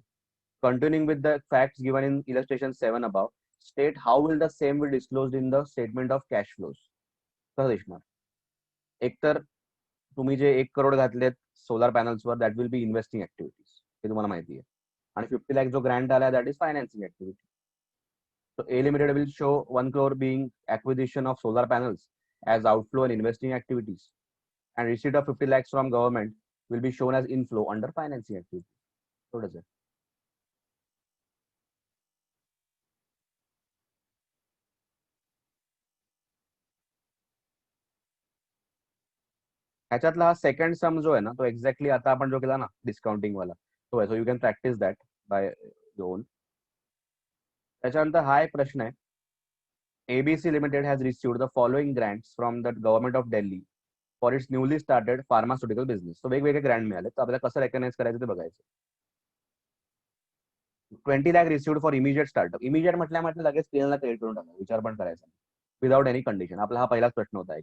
Continuing with the facts given in illustration 7 about, state how will the same will disclosed in the statement of cash flows. कसं दिसणार? एकतर तुम्ही जे 1 crore घातलेत solar पॅनल्सवर, that will be investing activities, हे तुम्हाला माहिती आहे. आणि 50 lakhs जो ग्रँट आला that is financing activity. So A Limited will show 1 crore being acquisition of solar panels as outflow and investing activities, and receipt of 50 lakhs from government will be shown as inflow under financing activities. So does it? ह्याच्यातला हा second सम जो आहे ना, तो exactly आता आपण जो केला ना डिस्काउंटिंग वाला, तो आहे. So you can practice that by your on. त्याच्यानंतर हा एक प्रश्न आहे, ABC Limited has received the following grants from the government of Delhi for its newly started pharmaceutical business. So वेगवेगळे ग्रँट मिळाले, तर आपल्याला कसं रेकग्नाइज करायचं ते बघायचं. 20 lakh received for immediate startup. Immediate म्हटलं लगेच पीएनएल ला क्रेडिट करून टाका, विचार पण करायचा विदाउट एनी कंडिशन. आपला हा पहिलाच प्रश्न होता आहे.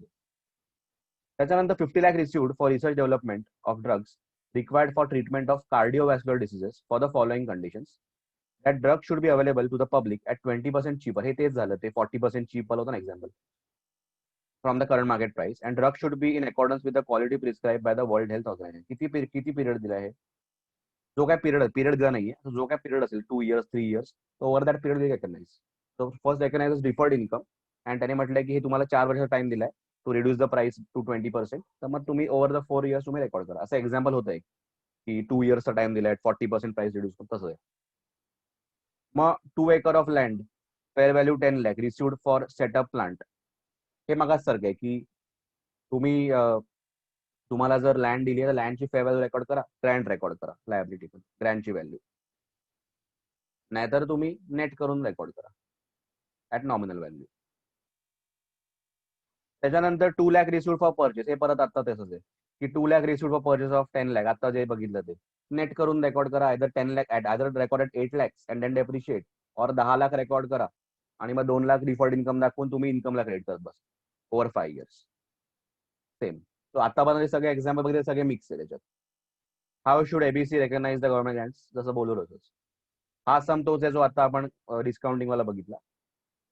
त्याच्यानंतर 50 lakh received for research development of drugs required for treatment of cardiovascular diseases for the following conditions. That drug should be available to the public at 20% cheaper. हे तेच झालं, ते 40% cheap होतं ना example, from the current market price, and drug should be in accordance with the quality prescribed by the World Health Organization. किती period दिला आहे? जो काय पिरियड दिला नाहीये, जो काय पिरियड असेल 2 years 3 years, तो over that period recognise. So first recognise deferred income, and त्याने म्हटलंय की हे तुम्हाला 4 वर्षाचा टाइम दिलाय to reduce the price to 20%. तर मग तुम्ही ओव्हर द 4 years तुम्ही रेकॉर्ड करा. असं एक्झाम्पल होत आहे की 2 yearsचा टाइम दिलाय, 40% प्राइस रिड्यूस, तसं आहे. मग 2 acre of land, fair value 10 lakh received for setup plant. हे मगाच सारखं आहे की तुम्ही तुम्हाला जर लँड दिली आहे तर लँडची फेअर व्हॅल्यू रेकॉर्ड करा, ग्रँट रेकॉर्ड करा, लायबिलिटी पण ग्रँटची व्हॅल्यू, नाहीतर तुम्ही नेट करून रेकॉर्ड करा ऍट नॉमिनल व्हॅल्यू. त्याच्यानंतर 2 lakh रिसिव्ड फॉर परचेस, हे परत आता तसंच आहे की 2 lakh received for purchase of 10 lakh. आता जे बघितलं ते नेट करून रेकॉर्ड करा, either 10 lakh either record at 8 lakhs and then depreciate, और 10 लाख रेकॉर्ड करा आणि मग 2 लाख डिफर्ड इन्कम दाखवून तुम्ही इन्कमला क्रेडिट करत बस ओव्हर 5 years. सेम. तो आतापर्यंत सगळे एक्झाम्पल बघितले, सगळे मिक्स आहे त्याच्यात. How should ABC recognise the government grants, जसं बोललो होतोच. हा सम तोच आहे जो आता आपण डिस्काउंटिंग वाला बघितला.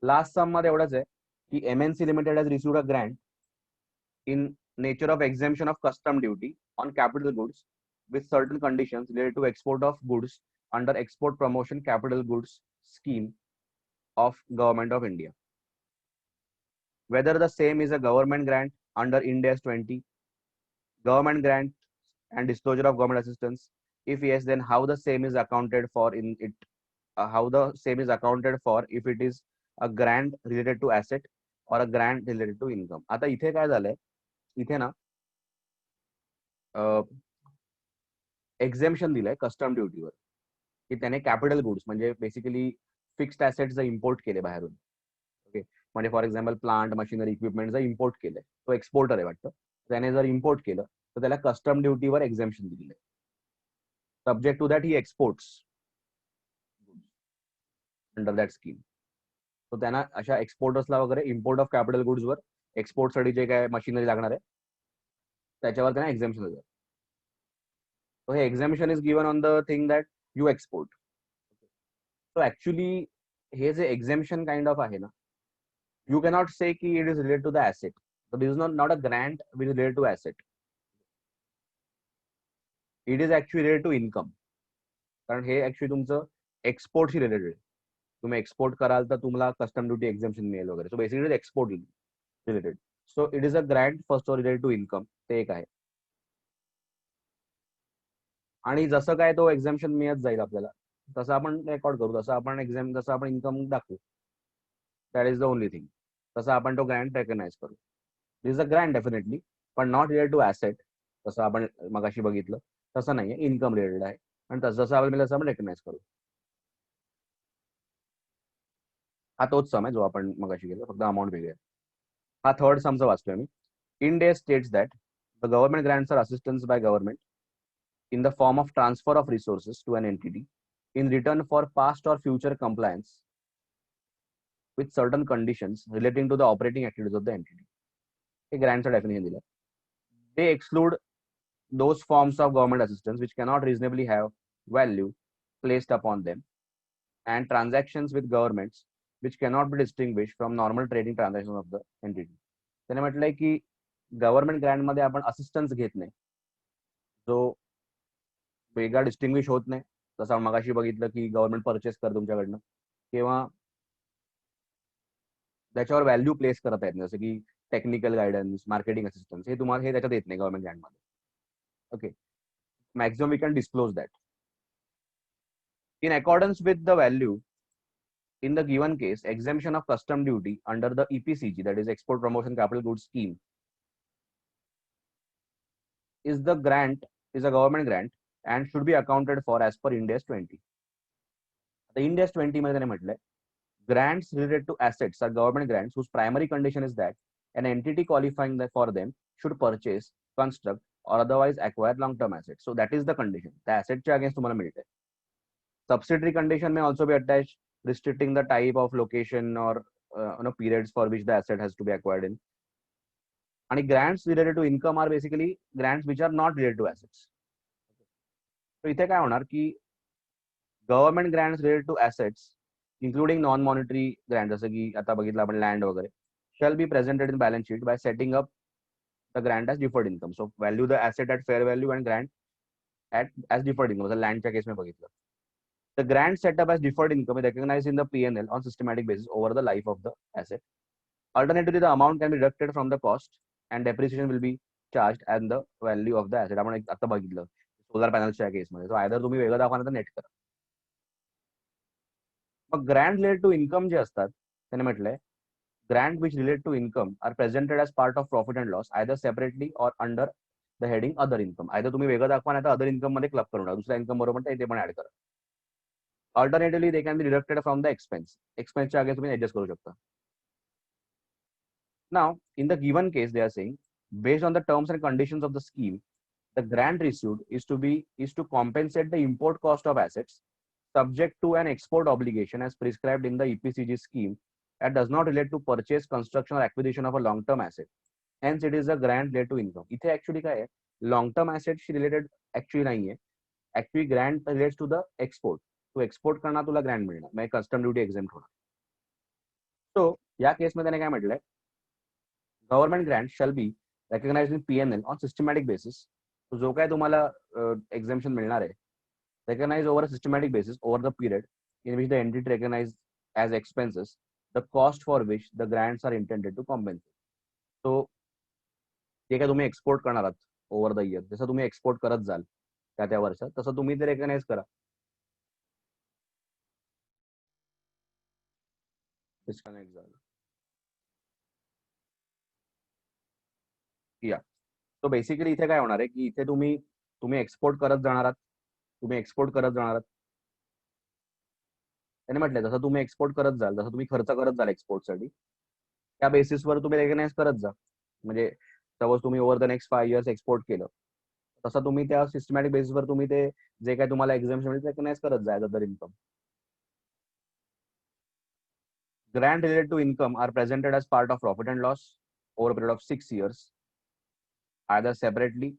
लास्ट सम मध्ये एवढंच आहे की MNC Limited has received a grant in nature of exemption of custom duty on capital goods with certain conditions related to export of goods under export promotion capital goods scheme of government of India. Whether the same is a government grant under Ind AS 20, government grant and disclosure of government assistance. If yes, then how the same is accounted for in it, how the same is accounted for if it is a grant related to asset or a grant related to income. आता इथे काय झालंय, इथे ना एक्झेम्पशन दिलंय custom ड्युटीवर, की त्याने capital goods म्हणजे बेसिकली फिक्स्ड ॲसेट्स इम्पोर्ट केले बाहेरून. ओके, म्हणजे for example plant machinery equipment जर इम्पोर्ट केलंय, तो एक्सपोर्टर आहे वाटतं, त्याने जर इम्पोर्ट केलं तर त्याला कस्टम ड्युटीवर एक्झेम्पशन दिलेलं आहे. Subject to that he exports under that scheme. तो त्यांना अशा एक्सपोर्टर्सला वगैरे इम्पोर्ट ऑफ कॅपिटल गुड्सवर एक्सपोर्टसाठी जे काय मशिनरी लागणार आहे त्याच्यावर त्यांना एक्झेम्पशन देतात. So हे exemption is given on the thing that you export. So actually हे जे exemption kind of आहे ना, you cannot say की it is related to the asset. So this is not a grant which is related to asset. It is actually related to income. कारण हे actually तुमचं एक्सपोर्टशी related आहे. तुम्ही export कराल तर तुम्हाला कस्टम ड्युटी एक्झेम्पशन मिळेल वगैरे. So basically export related. So it is a grant first related to income, ते एक आहे. आणि जसं काय तो एक्झेम्पशन मिळत जाईल आपल्याला तसं आपण रेकॉर्ड करू, जसं आपण इन्कम दाखवू. That is the only thing. तसं आपण तो ग्रँट रेकग्नाइज करू. दिस इज अ ग्रँट डेफिनेटली, पण नॉट रिलेटेड टू ऍसेट. तसं आपण मगाशी बघितलं तसं नाहीये, इन्कम रिलेटेड आहे. आणि जसं आपल्याला तसं आपण रेकग्नाइज करू. हा तोच सम आहे जो आपण मगाशी केला, फक्त अमाऊंट वेगळी आहे. हा थर्ड समचा वाचतोय मी. Ind AS states that the government grants are assistance by government in the form of transfer of resources to an entity in return for past or future compliance with certain conditions relating to the operating activities of the entity. हे grants definition दिलं. They exclude those forms of government assistance which cannot reasonably have value placed upon them and transactions with governments which cannot be distinguished from normal trading transactions of the entity. त्याने म्हटलंय की government Grant मध्ये आपण assistance घेत नाही, जो वेगळा distinguish होत नाही. जसं आपण मगाशी बघितलं की गव्हर्नमेंट परचेस कर तुमच्याकडनं किंवा त्याच्यावर व्हॅल्यू प्लेस करत आहेत, जसं की टेक्निकल गायडन्स, मार्केटिंग असिस्टन्स, हे तुम्हाला हे त्याच्यात येत नाही गव्हर्नमेंट ग्रँटमध्ये. Okay, maximum we can disclose that in accordance with the value in the given case. Exemption of custom duty under the EPCG, that is Export Promotion Capital Goods Scheme, is a government grant and should be accounted for as per Ind AS 20. The Ind AS 20 मध्ये त्याने म्हटलंय, grants related to assets are government grants whose primary condition is that an entity qualifying for them should purchase, construct or otherwise acquire long-term assets. So that is the condition. The asset च्या against तुम्हाला मिळते. Subsidiary condition may also be attached, restricting the type of location or periods for which the asset has to be acquired in. And grants related to income are basically grants which are not related to assets. So इथे काय होणार की government grants related to assets including non-monetary grants, जसं की आता बघितलं आपण land वगैरे, shall be presented in balance sheet by setting up the grant as deferred income. So value the asset at fair value and grant as deferred income. जसं लँडच्या केस मध्ये बघितलं. The grant set up as deferred income is recognized in the P&L on systematic basis over the life of the asset. Alternatively, the amount can be deducted from the cost and depreciation will be charged and the value of the asset. आपण आता बघितलं solar पॅनलच्या केसमध्ये. So either तुम्ही वेगळं दाखवा नाही तर नेट करा. मग ग्रँट रिलेटेड टू इन्कम जे असतात त्याने म्हटलंय, grant which relate to income are presented as part of profit and loss either separately or under the heading other income. either तुम्ही वेगळं दाखवा नाही तर अदर इन्कम मध्ये क्लब करून टाका, दुसऱ्या इन्कम बरोबर ते पण ऍड करा. Alternatively, they can be deducted from the expense. Expense च्या तुम्ही adjust करू शकता. Now, in the given case, they are saying, based on the terms and conditions of the scheme, the grant received is to compensate the import cost of assets subject to an export obligation as prescribed in the EPCG scheme that does not relate to purchase, construction, or acquisition of a long-term asset. Hence, it is a grant related to income. इथे actually काय आहे, long-term assets related actually नाहीये. Actually, grant relates to the export. तू export करणार, तुला Grant मिळणार, म्हणजे custom duty एक्झेम्प्ट होणार. सो या केसमध्ये त्याने काय म्हटलंय, government Grant shall be recognised in P&L on systematic basis. जो काय तुम्हाला एक्झेम्पशन मिळणार आहे, recognize over a systematic basis over the period in which the entity recognized as expenses the cost for which the grants are intended to compensate. So जे काय तुम्ही export करणार आहात ओव्हर द इयर, जसं तुम्ही एक्सपोर्ट करत जाल त्या वर्षात, तसं तुम्ही ते रेकग्नाइज करा. डिस्कनेक्ट झालं. या सो बेसिकली इथे काय होणार आहे की इथे तुम्ही एक्सपोर्ट करत जाणार आहात, त्याने म्हटलंय जसं तुम्ही एक्सपोर्ट करत जाल, जसं तुम्ही खर्च करत जाल एक्सपोर्टसाठी, त्या बेसिसवर तुम्ही रेकग्नाइज करत जा. म्हणजे सपोज तुम्ही over the next 5 years export केलं, तसं तुम्ही त्या सिस्टमॅटिक बेसिसवर तुम्ही ते जे काही तुम्हाला एक्झाम्पशन मिळेल रेकग्नाइज करत जा other income. Grant related to income are presented as part of profit and loss over a period of 6 years, either separately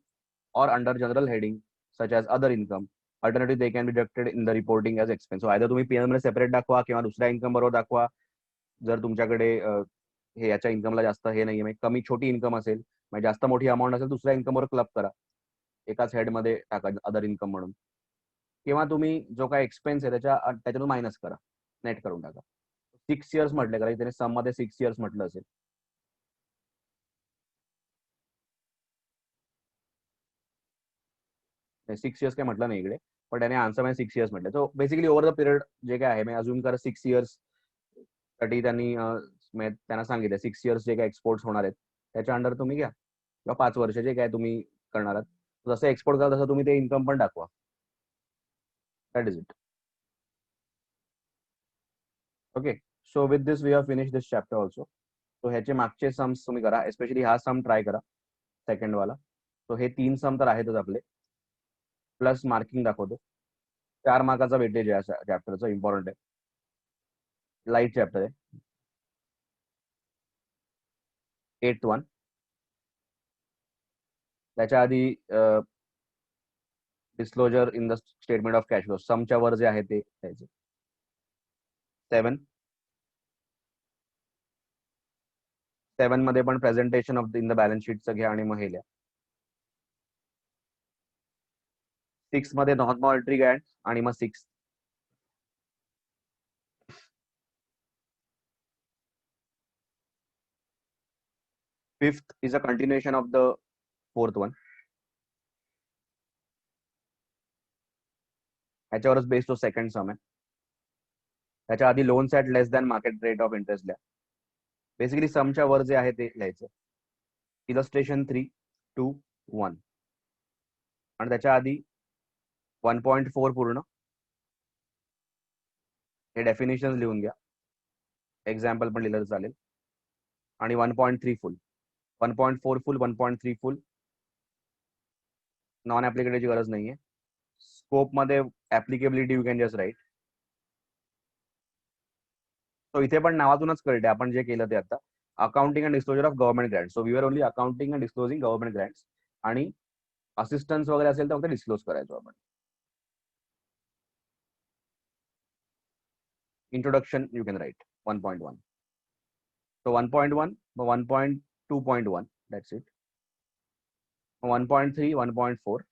or under general heading such as other income. Alternatively, they can be deducted in the reporting as expense. So either तुम्ही PNL मध्ये separate दाखवा किंवा दुसऱ्या income बरोबर दाखवा. जर तुमच्याकडे हे याच्या इन्कमला जास्त हे नाहीये, म्हणजे कमी छोटी इन्कम असेल, म्हणजे जास्त मोठी अमाऊंट असेल, दुसऱ्या इन्कम बरोबर क्लब करा, एकाच हेड मध्ये टाका अदर इन्कम म्हणून, किंवा तुम्ही जो काही एक्सपेन्स आहे त्याच्यातून मायनस करा, नेट करून टाका. 6 इयर्स म्हटले कारण त्याने सम मध्ये 6 इयर्स म्हटलं असेल. 6 इयर्स काय म्हटलं नाही इकडे, पण त्याने आन्सर मध्ये 6 इयर्स म्हटलं. So basically over the period जे काय आहे, मी अजून करा 6 इयर्स साठी त्यांना सांगितलं 6 इयर्स जे काय एक्सपोर्ट होणार आहेत त्याच्या अंडर तुम्ही घ्या, किंवा 5 वर्ष जे काय तुम्ही करणार आहात, जसं एक्सपोर्ट करा तसं तुम्ही ते इन्कम पण दाखवा. That is it. Okay, so with this we have finish this chapter also. So ह्याचे मागचे सम्स तुम्ही करा, एस्पेशली हा सम ट्राय करा सेकंड वाला. सो हे 3 सम तर आहेतच आपले, प्लस मार्किंग दाखवतो. 4 मार्काचा वेटेज आहे चॅप्टरचं, इम्पॉर्टंट आहे, लाईट चॅप्टर आहे. 8th one. त्याच्या आधी disclosure in the statement of cash flow, समच्या वर जे आहे ते द्यायचे. 7 मध्ये पण presentation of in the balance शीटचं घ्या आणि मग हे लिहा. 6 मध्ये नॉन मॉनिटरी गॅरंटी आणि मग 6. Fifth is a continuation of the 4th one. याच्यावरच बेस्ड तो सेकंड सम आहे. त्याच्या आधी loans at less than market rate of interest लिहा. बेसिकली समच्या वर जे आहे ते लिहायचं. इलस्ट्रेशन 3, 2, 1 आणि त्याच्या आधी 1.4 पूर्ण हे डेफिनेशन लिहून घ्या, एक्झाम्पल पण लिहिलं चालेल, आणि 1.3 फुल. 1.4 फुल, 1.3 फुल नॉन ऍप्लिकेटरची गरज नाहीये. स्कोप मध्ये applicability you can just write. So इथे पण नावातूनच कळते आपण जे केलं ते आता, accounting and disclosure of government grant. So we are only accounting and disclosing government grants, आणि असिस्टन्स वगैरे असेल तर फक्त डिस्क्लोज करायचो आपण. Introduction you can write 1.1. So 1.1, 1.2.1, that's it. 1.3, 1.4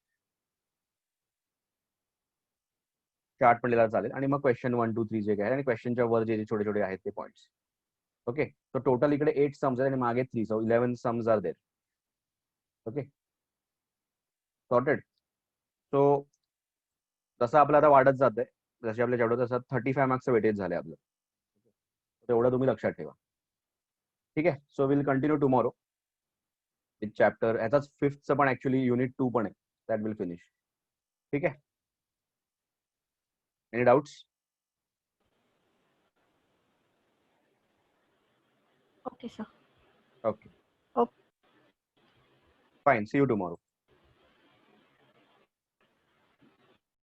chart पण लिहिला चालेल, आणि मग क्वेश्चन 1, 2, 3 जे काय आहे, आणि क्वेश्चनच्या वर जे छोटे छोटे आहेत ते पॉइंट्स. ओके, सो टोटल इकडे 8 सम्स आहेत आणि मागे 3, so 11 sums are there. Okay, sorted. So जसं आपलं आता वाढत जातंय, जसे आपल्या जेवढं तसं 35 मार्क्सचं वेटेज झालंय आपलं, तेवढं तुम्ही लक्षात ठेवा. ठीक आहे, so will continue tomorrow with chapter. याचाच 5th पण ऍक्च्युली युनिट 2 पण आहे, दॅट विल फिनिश. ठीक आहे, any doubts? Okay, sir. Okay. Okay. Fine. See you tomorrow.